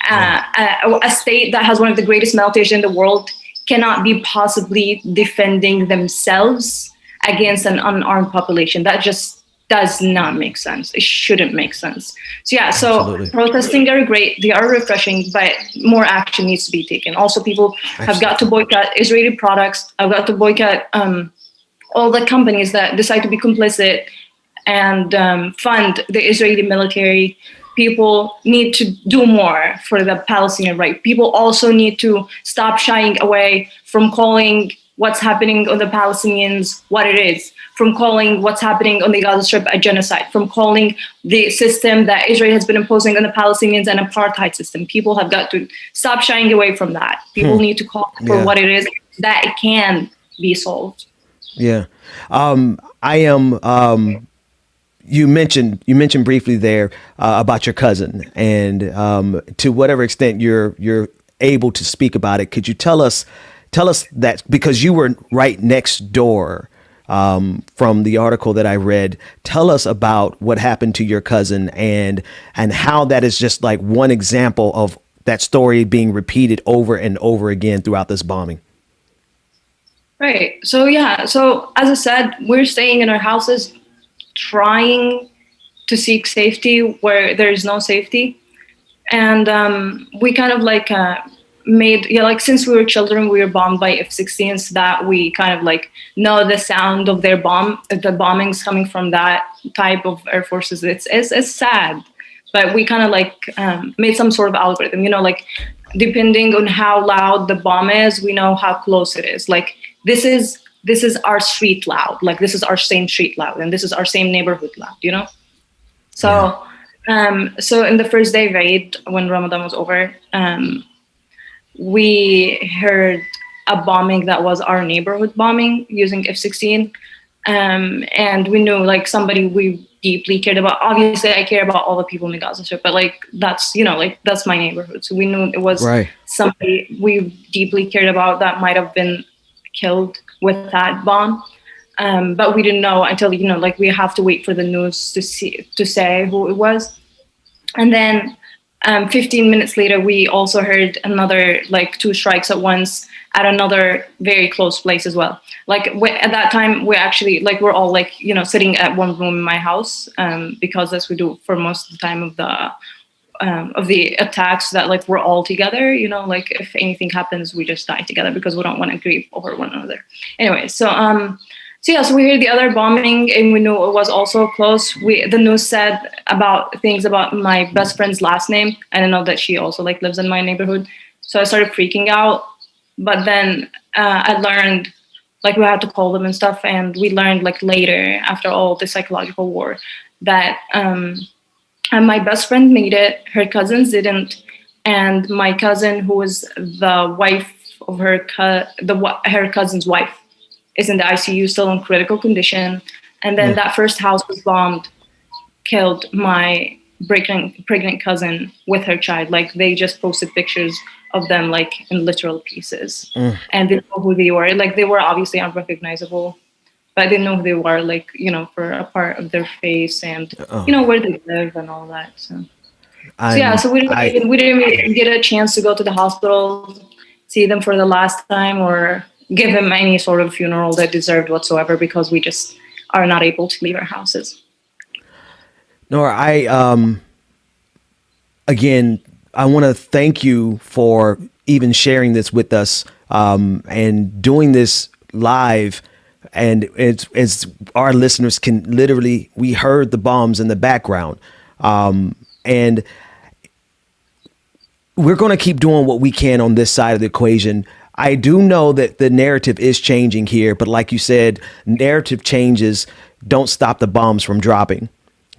A state that has one of the greatest militaries in the world cannot be possibly defending themselves against an unarmed population. That just does not make sense. It shouldn't make sense. So yeah, so protesting are great. They are refreshing, but more action needs to be taken. Also, people have got to boycott Israeli products. I've got to boycott all the companies that decide to be complicit and fund the Israeli military. People need to do more for the Palestinian right. People also need to stop shying away from calling what's happening on the Palestinians what it is, from calling what's happening on the Gaza Strip a genocide, from calling the system that Israel has been imposing on the Palestinians an apartheid system. People have got to stop shying away from that. People need to call for what it is, that it can be solved. Yeah. I am... You mentioned briefly there about your cousin, and to whatever extent you're able to speak about it, could you tell us that, because you were right next door from the article that I read, tell us about what happened to your cousin and how that is just like one example of that story being repeated over and over again throughout this bombing. Right. So yeah. So as I said, we're staying in our houses, trying to seek safety where there is no safety. And we kind of like since we were children, we were bombed by F-16s, so that we kind of like know the sound of their the bombings coming from that type of air forces. It's sad, but we kind of like made some sort of algorithm, like depending on how loud the bomb is, we know how close it is. Like this is our street loud, like this is our same street loud, and this is our same neighborhood loud, So, so in the first day raid, when Ramadan was over, we heard a bombing that was our neighborhood bombing using F-16. And we knew like somebody we deeply cared about. Obviously I care about all the people in the Gaza Strip, but like, that's, that's my neighborhood. So we knew it was somebody we deeply cared about that might've been killed with that bomb. But we didn't know until, like we have to wait for the news to say who it was. And then 15 minutes later, we also heard another, like 2 strikes at once at another very close place as well. Like at that time, we actually, like, we're all like, sitting at one room in my house, because as we do for most of the time of the attacks, that like we're all together, like if anything happens, we just die together because we don't want to grieve over one another. Anyway, so so we heard the other bombing and we knew it was also close. The news said things about my best friend's last name. I didn't know that she also like lives in my neighborhood. So I started freaking out. But then I learned, like we had to call them and stuff. And we learned like later, after all the psychological war, that my best friend made it, her cousins didn't. And my cousin, who was the wife of her cousin's wife, is in the ICU, still in critical condition. And then that first house was bombed, killed my pregnant cousin with her child. Like they just posted pictures of them like in literal pieces. And they know who they were. Like they were obviously unrecognizable, but I didn't know who they were, like, for a part of their face and, where they live and all that. So we didn't even get a chance to go to the hospital, see them for the last time, or give him any sort of funeral that deserved whatsoever, because we just are not able to leave our houses. Nora, again, I want to thank you for even sharing this with us, and doing this live. And it's our listeners can literally, we heard the bombs in the background, and we're going to keep doing what we can on this side of the equation. I do know that the narrative is changing here, but like you said, narrative changes don't stop the bombs from dropping.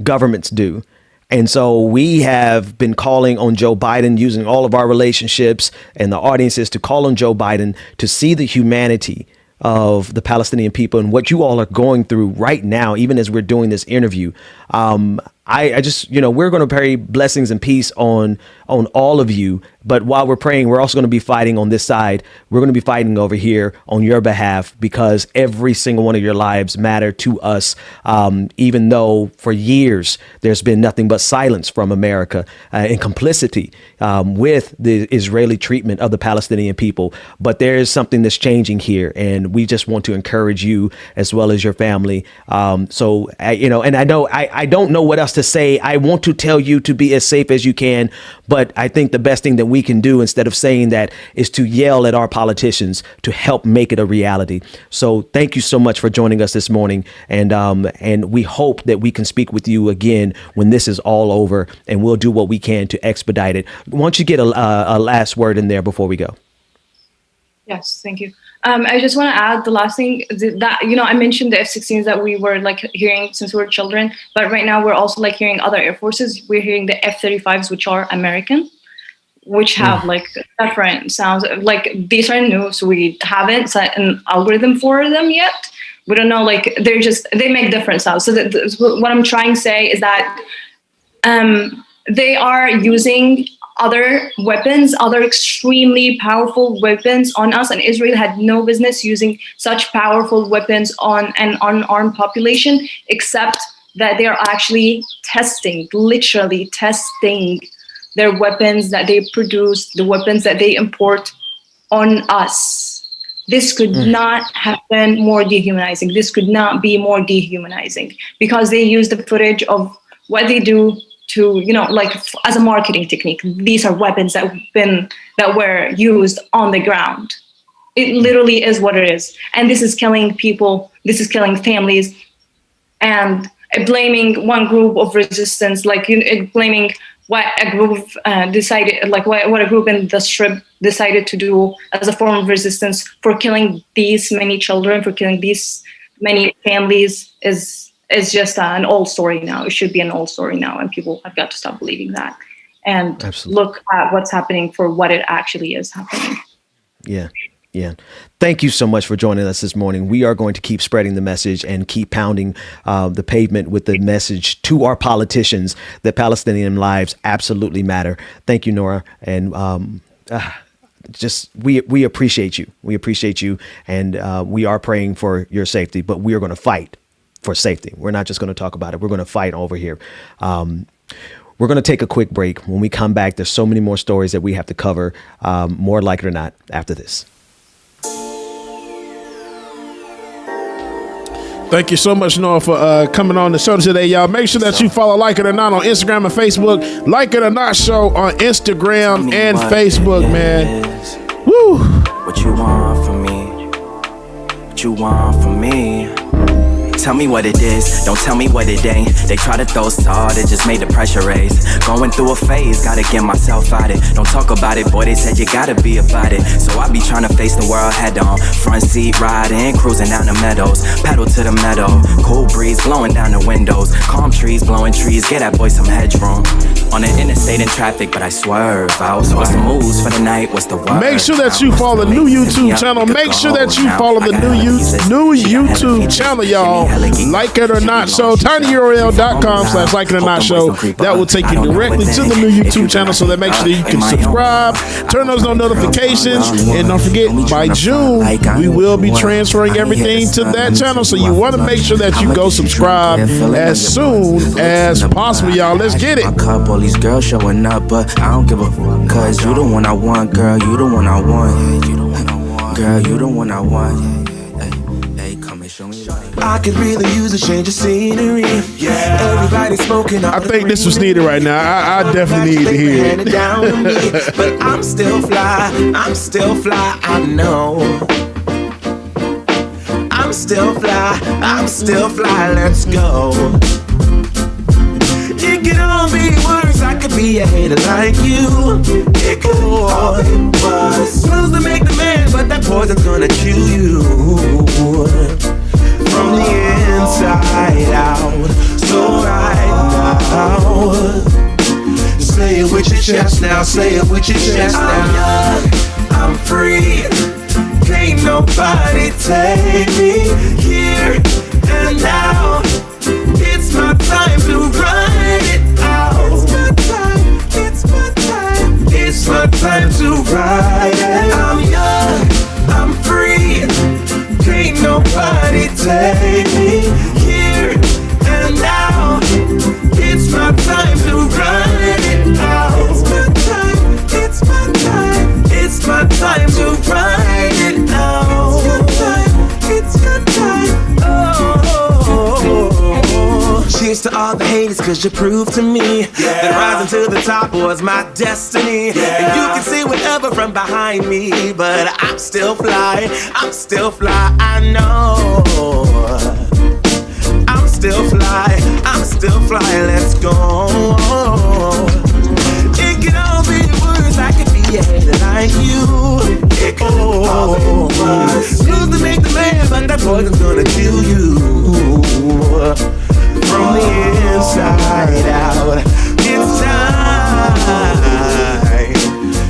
Governments do. And so we have been calling on Joe Biden, using all of our relationships and the audiences to call on Joe Biden to see the humanity of the Palestinian people and what you all are going through right now, even as we're doing this interview. I just, we're going to pray blessings and peace on all of you. But while we're praying, we're also going to be fighting on this side. We're going to be fighting over here on your behalf, because every single one of your lives matter to us, even though for years there's been nothing but silence from America and complicity with the Israeli treatment of the Palestinian people. But there is something that's changing here, and we just want to encourage you as well as your family. And I know I don't know what else to say. I want to tell you to be as safe as you can, but I think the best thing that we can do instead of saying that is to yell at our politicians to help make it a reality. So thank you so much for joining us this morning, and we hope that we can speak with you again when this is all over, and we'll do what we can to expedite it. Why don't you get a last word in there before we go? Yes, thank you. I just want to add the last thing that, I mentioned the F-16s that we were hearing since we were children, but right now we're also hearing other air forces. We're hearing the F-35s, which are American, which have different sounds. These are new, so we haven't set an algorithm for them yet. We don't know, they make different sounds. So what I'm trying to say is that they are using other weapons, other extremely powerful weapons on us, and Israel had no business using such powerful weapons on an unarmed population, except that they are actually literally testing their weapons that they produce, the weapons that they import on us. This could not have been more dehumanizing. This could not be more dehumanizing, because they use the footage of what they do to, as a marketing technique. These are weapons that were used on the ground. It literally is what it is. And this is killing people. This is killing families. And blaming one group of resistance, blaming what a group decided, what a group in the Strip decided to do as a form of resistance for killing these many children, for killing these many families is just an old story now. It should be an old story now, and people have got to stop believing that and look at what's happening for what it actually is happening. Yeah. Thank you so much for joining us this morning. We are going to keep spreading the message and keep pounding the pavement with the message to our politicians that Palestinian lives absolutely matter. Thank you, Nora. And we appreciate you. We appreciate you. And we are praying for your safety, but we are going to fight for safety. We're not just going to talk about it. We're going to fight over here. We're going to take a quick break. When we come back, there's so many more stories that we have to cover, more likely or not, after this. Thank you so much, Noah, for coming on the show today, y'all. Make sure that you follow Like It or Not on Instagram and Facebook. Like It or Not Show on Instagram and Facebook, man. Woo! What you want from me? What you want from me? Tell me what it is, don't tell me what it ain't. They try to throw salt, it just made the pressure raise. Going through a phase, gotta get myself out it. Don't talk about it, boy, they said you gotta be about it. So I be trying to face the world head on. Front seat riding, cruising down the meadows. Pedal to the meadow, cool breeze blowing down the windows. Calm trees, blowing trees, get that boy some headroom. On the interstate in traffic, but I swerve out. So what's the moves for the night, what's the word? Make sure that you follow the new YouTube channel. Make sure that you follow the new YouTube channel, y'all. Like It or Not Show, tinyurl.com/Like It or Not Show. That will take you directly to the new YouTube channel, so that make sure that you can subscribe, turn those notifications, and don't forget, by June, we will be transferring everything to that channel, so you want to make sure that you go subscribe as soon as possible, y'all. Let's get it. All these girls showing up, but I don't give a fuck, cause you the one I want, girl, you the one I want. Girl, you the one I want. I could really use a change of scenery. Yeah, everybody's smoking. I think this was needed right now. I definitely need to hear it. Down to me, but I'm still fly. I know. I'm still fly. Let's go. It could all be worse. I could be a hater like you. It could all be worse. Pills to make the man, but that poison's gonna kill you. From the inside out. So right now, chest now. Say it with your chest now. I'm young, I'm free. Can't nobody take me here and now. It's my time to ride it out. It's my time, it's my time. It's my time to ride it. I'm young, I'm free. Can't nobody take me here and now. It's my time to ride it out. It's my time, it's my time. It's my time to ride it out. It's your time, oh. Cheers to all the haters, cause you proved to me that rising to the top was my destiny. And you can see whatever from behind me, but I'm still fly, I know. I'm still fly, let's go. It can all be words, I could be like you. It could all be words. Lose to make the man, but that poison's gonna kill you. From the inside out, it's time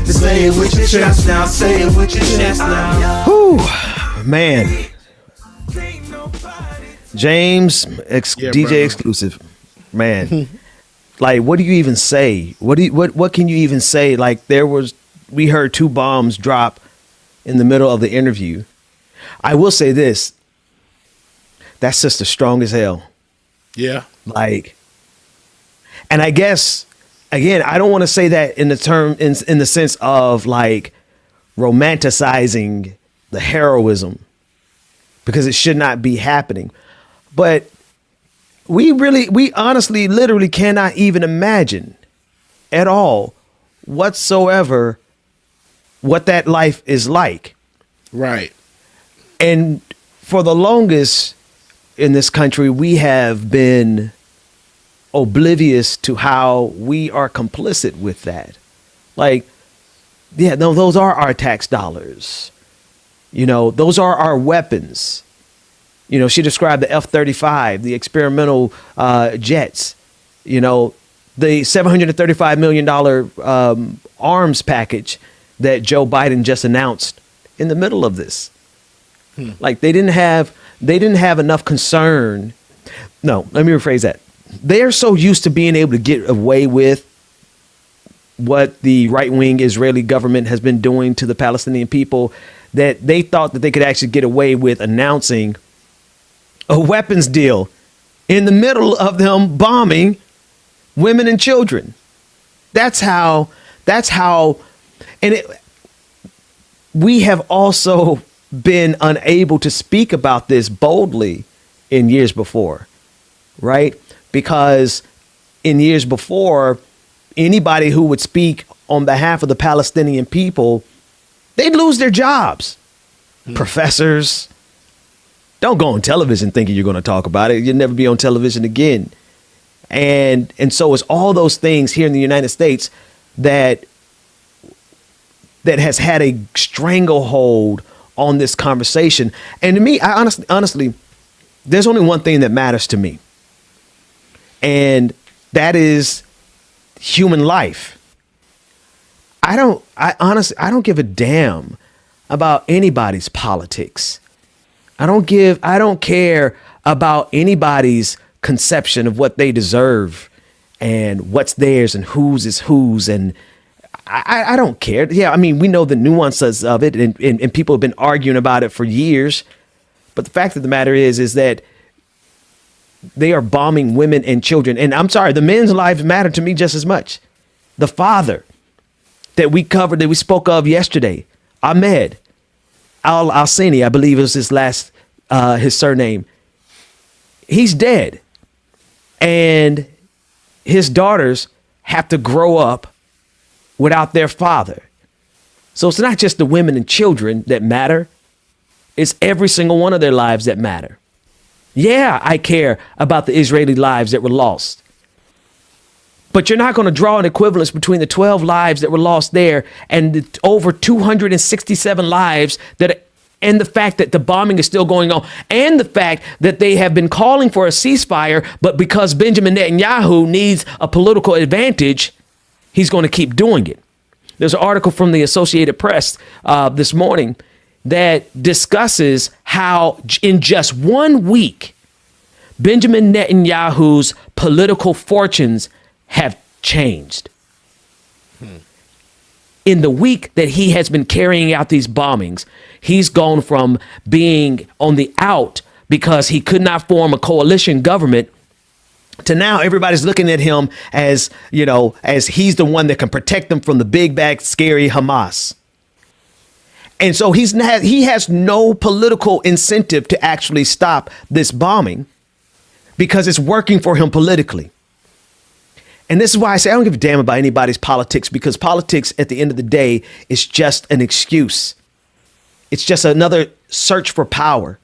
to say it with your chest now. Say it with your chest now. Whew, man. James, DJ exclusive, man. Like, what do you even say? What can you even say? Like, we heard 2 bombs drop in the middle of the interview. I will say this: that sister strong as hell. Yeah. Like, and I guess again, I don't want to say that in the sense of like romanticizing the heroism, because it should not be happening. But we honestly, literally cannot even imagine at all whatsoever what that life is like. Right. And for the longest in this country, we have been oblivious to how we are complicit with that. Like, yeah, no, those are our tax dollars. You know, those are our weapons. You know, she described the F-35, the experimental jets, you know, the $735 million arms package that Joe Biden just announced in the middle of this. Like, they didn't have enough concern. No, let me rephrase that. They're so used to being able to get away with what the right-wing Israeli government has been doing to the Palestinian people that they thought that they could actually get away with announcing a weapons deal in the middle of them bombing women and children. That's how, and we have also been unable to speak about this boldly in years before, right? Because in years before, anybody who would speak on behalf of the Palestinian people, they'd lose their jobs. Professors. Don't go on television thinking you're going to talk about it. You'll never be on television again. And so it's all those things here in the United States that has had a stranglehold on this conversation. And to me, I honestly, there's only one thing that matters to me. And that is human life. I don't give a damn about anybody's politics. I don't care about anybody's conception of what they deserve and what's theirs and whose is whose. And I don't care. Yeah, I mean, we know the nuances of it and people have been arguing about it for years. But the fact of the matter is that they are bombing women and children. And I'm sorry, the men's lives matter to me just as much. The father that we spoke of yesterday, Ahmed Al-Alsini, I believe is his surname. He's dead. And his daughters have to grow up without their father. So it's not just the women and children that matter. It's every single one of their lives that matter. Yeah, I care about the Israeli lives that were lost. But you're not going to draw an equivalence between the 12 lives that were lost there and the over 267 lives and the fact that the bombing is still going on, and the fact that they have been calling for a ceasefire, but because Benjamin Netanyahu needs a political advantage, he's going to keep doing it. There's an article from the Associated Press this morning that discusses how in just 1 week, Benjamin Netanyahu's political fortunes have changed. In the week that he has been carrying out these bombings, he's gone from being on the out because he could not form a coalition government to now everybody's looking at him as, you know, as he's the one that can protect them from the big bad scary Hamas. And so he has no political incentive to actually stop this bombing because it's working for him politically. And this is why I say I don't give a damn about anybody's politics, because politics at the end of the day is just an excuse. It's just another search for power.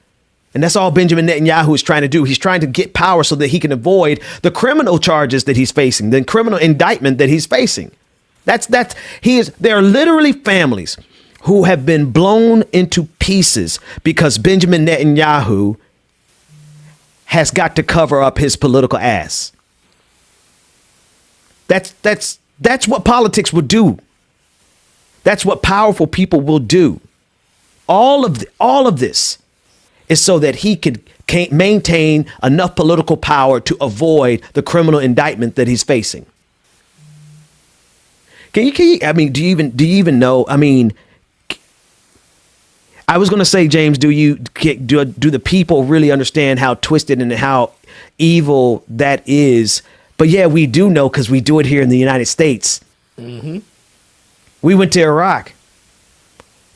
And that's all Benjamin Netanyahu is trying to do. He's trying to get power so that he can avoid the criminal charges that he's facing, the criminal indictment that he's facing. There are literally families who have been blown into pieces because Benjamin Netanyahu has got to cover up his political ass. That's what politics will do. That's what powerful people will do. All of this is so that he can maintain enough political power to avoid the criminal indictment that he's facing. Can you I mean, do you even know? I mean, I was going to say, James, do the people really understand how twisted and how evil that is? But yeah, we do know, because we do it here in the United States. Mm-hmm. We went to Iraq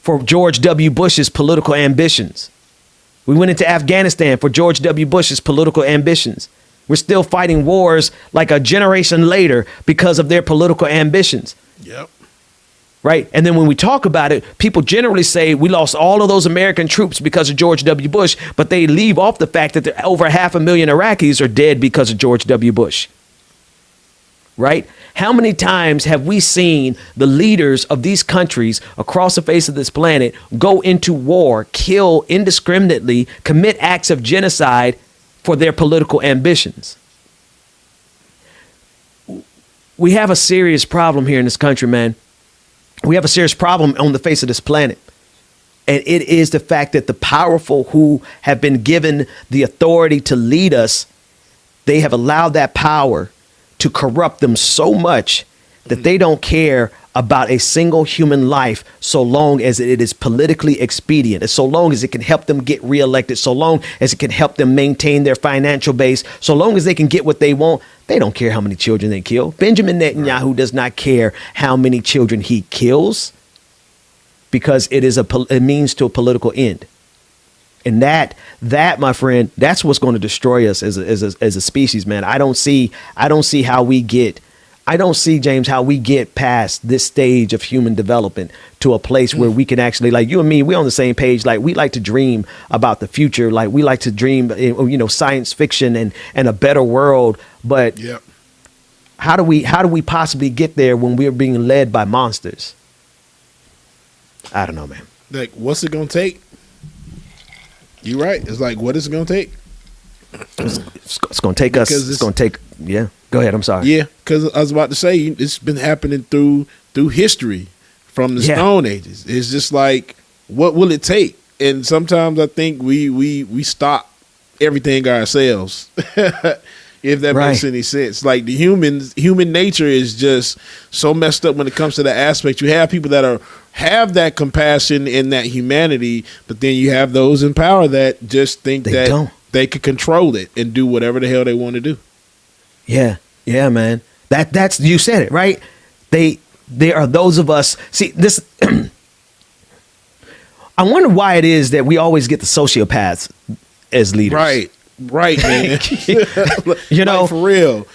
for George W. Bush's political ambitions. We went into Afghanistan for George W. Bush's political ambitions. We're still fighting wars like a generation later because of their political ambitions. Yep. Right. And then when we talk about it, people generally say we lost all of those American troops because of George W. Bush, but they leave off the fact that over 500,000 Iraqis are dead because of George W. Bush. Right? How many times have we seen the leaders of these countries across the face of this planet go into war, kill indiscriminately, commit acts of genocide for their political ambitions? We have a serious problem here in this country, man. We have a serious problem on the face of this planet. And it is the fact that the powerful who have been given the authority to lead us, they have allowed that power to corrupt them so much that they don't care about a single human life so long as it is politically expedient, and so long as it can help them get reelected, so long as it can help them maintain their financial base, so long as they can get what they want. They don't care how many children they kill. Benjamin Netanyahu does not care how many children he kills, because it is a means to a political end. And that, my friend, that's what's going to destroy us as a species, man. I don't see, James, how we get past this stage of human development to a place where we can actually, like you and me, we're on the same page. Like, we like to dream about the future. Like, we like to dream, science fiction and a better world. But yep. How do we possibly get there when we're being led by monsters? I don't know, man. Like, what's it going to take? You're right. It's like, what is it going to take? It's going to take us. It's going to take. Yeah. Go ahead. I'm sorry. Yeah. Because I was about to say, it's been happening through history from the Stone Ages. It's just like, what will it take? And sometimes I think we stop everything ourselves. If that makes any sense. Like, the human nature is just so messed up when it comes to that aspect. You have people that have that compassion and that humanity, but then you have those in power that just think they could control it and do whatever the hell they want to do. Yeah. Yeah, man. That's you said it, right? They are those of us. See, this I wonder why it is that we always get the sociopaths as leaders. Right, man. Like, for real.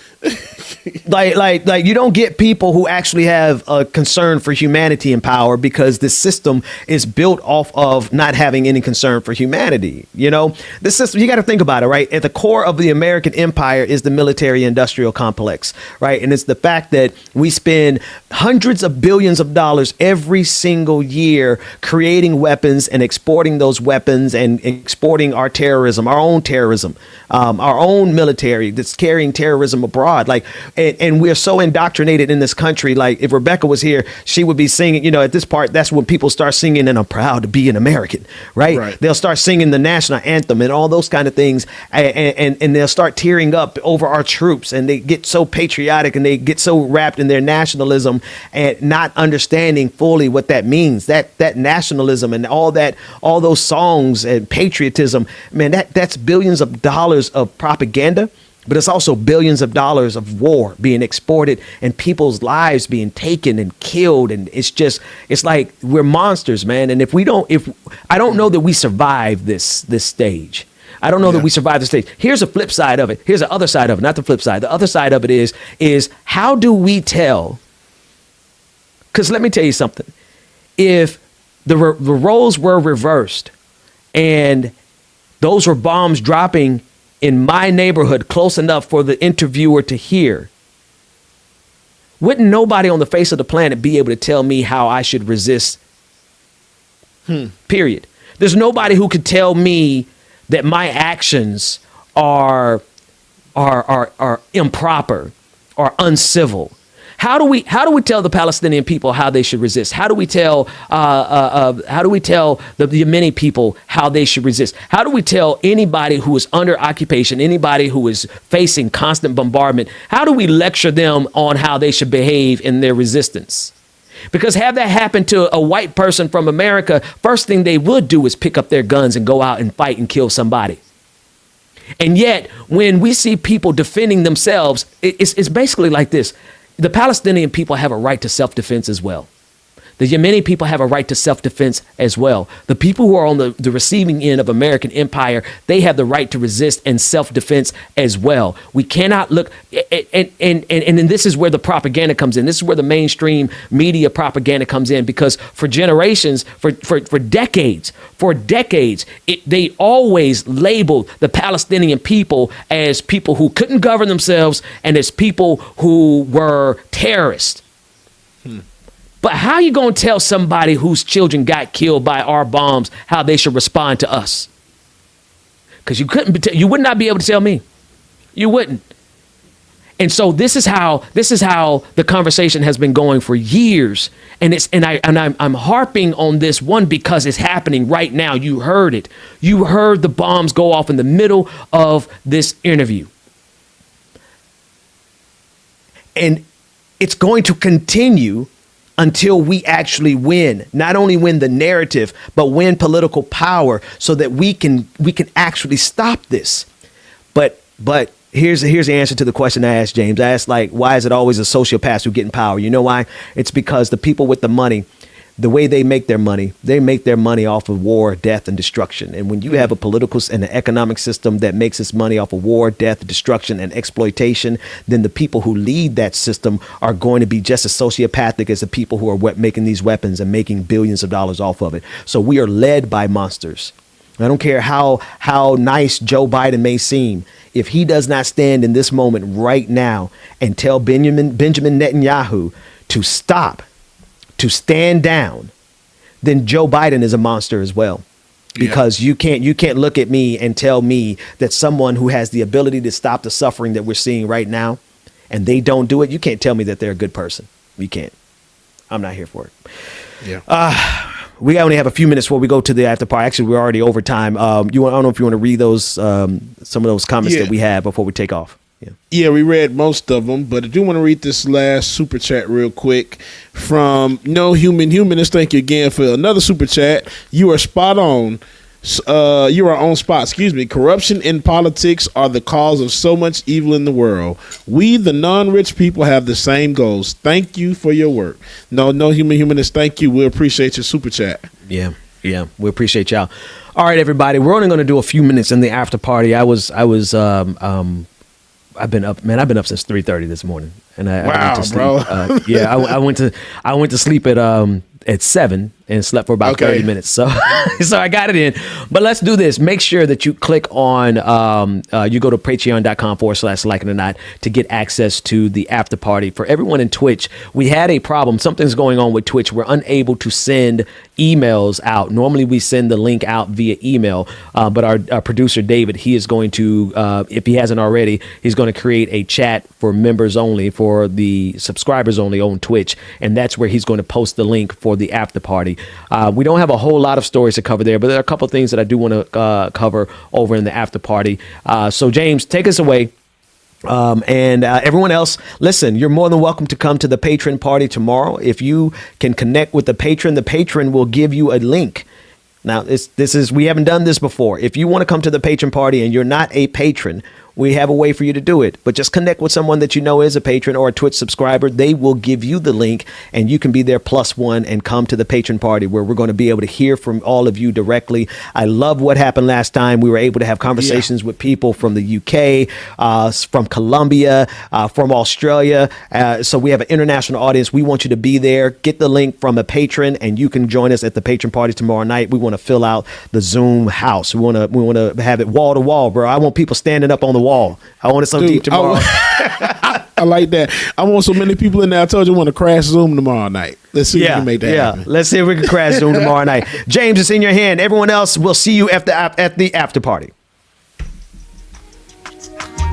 like you don't get people who actually have a concern for humanity in power, because this system is built off of not having any concern for humanity. This system, you got to think about it, right? At the core of the American empire is the military industrial complex, right? And it's the fact that we spend hundreds of billions of dollars every single year creating weapons and exporting those weapons and exporting our terrorism, our own military that's carrying terrorism abroad. Like, and we're so indoctrinated in this country. Like if Rebecca was here, she would be singing, you know, at this part, that's when people start singing, and I'm proud to be an American, right? They'll start singing the national anthem and all those kind of things. And they'll start tearing up over our troops, and they get so patriotic and they get so wrapped in their nationalism and not understanding fully what that means, that nationalism and all those songs and patriotism, man, that's billions of dollars of propaganda. But it's also billions of dollars of war being exported and people's lives being taken and killed. And it's like we're monsters, man. And if I don't know that we survive this stage. I don't know that we survive the stage. Here's a flip side of it. Here's the other side of it, not the flip side. The other side of it is how do we tell? Because let me tell you something. If the roles were reversed and those were bombs dropping in my neighborhood close enough for the interviewer to hear, wouldn't nobody on the face of the planet be able to tell me how I should resist? Period. There's nobody who could tell me that my actions are improper or uncivil. How do we tell the Palestinian people how they should resist? How do we tell the Yemeni people how they should resist? How do we tell anybody who is under occupation, anybody who is facing constant bombardment, how do we lecture them on how they should behave in their resistance? Because have that happen to a white person from America, first thing they would do is pick up their guns and go out and fight and kill somebody. And yet, when we see people defending themselves, it's basically like this. The Palestinian people have a right to self-defense as well. The Yemeni people have a right to self-defense as well. The people who are on the receiving end of American empire, they have the right to resist and self-defense as well. We cannot look, and this is where the propaganda comes in. This is where the mainstream media propaganda comes in, because for generations, for decades, they always labeled the Palestinian people as people who couldn't govern themselves and as people who were terrorists. But how are you going to tell somebody whose children got killed by our bombs how they should respond to us? Because you would not be able to tell me. You wouldn't. And so this is how the conversation has been going for years. And I'm harping on this one because it's happening right now. You heard it. You heard the bombs go off in the middle of this interview. And it's going to continue until we actually win, not only win the narrative, but win political power so that we can actually stop this. But here's the answer to the question I asked James. I asked, like, why is it always a sociopath who get in power? You know why? It's because the people with the money, the way they make their money off of war, death, and destruction. And when you have a political and an economic system that makes its money off of war, death, destruction, and exploitation, then the people who lead that system are going to be just as sociopathic as the people who are making these weapons and making billions of dollars off of it. So we are led by monsters. I don't care how nice Joe Biden may seem. If he does not stand in this moment right now and tell Benjamin Netanyahu to stop, to stand down, then Joe Biden is a monster as well. Because you can't look at me and tell me that someone who has the ability to stop the suffering that we're seeing right now and they don't do it, you can't tell me that they're a good person. You can't. I'm not here for it. Yeah. We only have a few minutes before we go to the after party. Actually, we're already over time. I don't know if you want to read those some of those comments that we have before we take off. Yeah, we read most of them, but I do want to read this last super chat real quick from No Human Humanist. Thank you again for another super chat. You are spot on. You are on spot. Excuse me. Corruption in politics are the cause of so much evil in the world. We, the non-rich people, have the same goals. Thank you for your work. No Human Humanist. Thank you. We appreciate your super chat. Yeah, we appreciate y'all. All right, everybody. We're only going to do a few minutes in the after party. I've been up, man. I've been up since 3:30 this morning, and I went to sleep. Bro. I went to sleep at 7, and slept for about 30 minutes. So I got it in. But let's do this. Make sure that you click on, you go to patreon.com/Like It or Not to get access to the after party. For everyone in Twitch, we had a problem. Something's going on with Twitch. We're unable to send emails out. Normally we send the link out via email, but our producer David, he is going to, if he hasn't already, he's going to create a chat for members only, for the subscribers only on Twitch, and that's where he's going to post the link for the after party. We don't have a whole lot of stories to cover there, but there are a couple of things that I do want to cover over in the after party. So James, take us away. And everyone else, listen, you're more than welcome to come to the patron party tomorrow. If you can connect with the patron will give you a link. Now, we haven't done this before. If you want to come to the patron party and you're not a patron, we have a way for you to do it. But just connect with someone that you know is a patron or a Twitch subscriber. They will give you the link, and you can be there +1 and come to the patron party, where we're going to be able to hear from all of you directly. I love what happened last time. We were able to have conversations with people from the UK, from Colombia, from Australia. So we have an international audience. We want you to be there. Get the link from a patron, and you can join us at the patron party tomorrow night. We want to fill out the Zoom house. We want to have it wall to wall, bro. I want people standing up on the wall. I want it so deep tomorrow. I like that. I want so many people in there. I told you I want to crash Zoom tomorrow night. Let's see if we can make that happen. Let's see if we can crash Zoom tomorrow night. James, it's in your hand. Everyone else, we'll see you at the after party.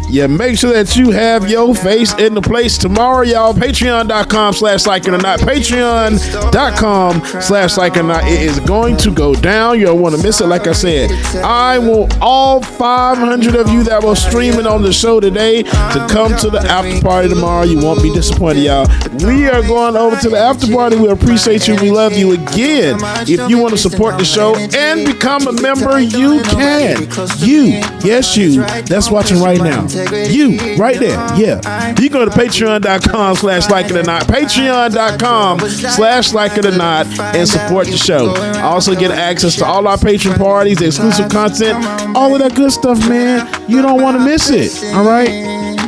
Yeah, make sure that you have your face in the place tomorrow, y'all. Patreon.com/Like It or Not. Patreon.com/Like It or Not. It is going to go down. You don't want to miss it. Like I said, I want all 500 of you that were streaming on the show today to come to the after party tomorrow. You won't be disappointed, y'all. We are going over to the after party. We appreciate you. We love you again. If you want to support the show and become a member, you can. You, yes, you, that's watching right now. You, right there, yeah. You go to patreon.com/Like It or Not, patreon.com/Like It or Not, and support the show. Also get access to all our patron parties, exclusive content, all of that good stuff, man. You don't want to miss it, all right?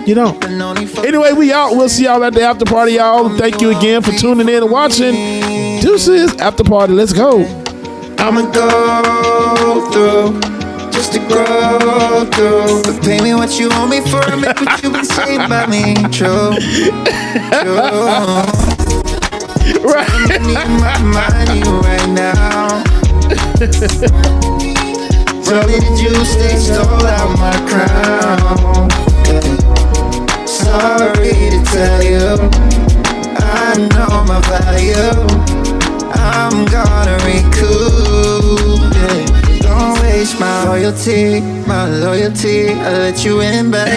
You don't. Anyway, we out. We'll see y'all at the after party, y'all. Thank you again for tuning in and watching. Deuces, after party, let's go. I'ma go through just to grow through, but pay me what you owe me for a make what you've been saying about me true. Right. I need my money right now. Tell me the juice, they stole out my crown. Sorry to tell you, I know my value. I'm gonna recoup, yeah. Don't waste my loyalty. I let you in, but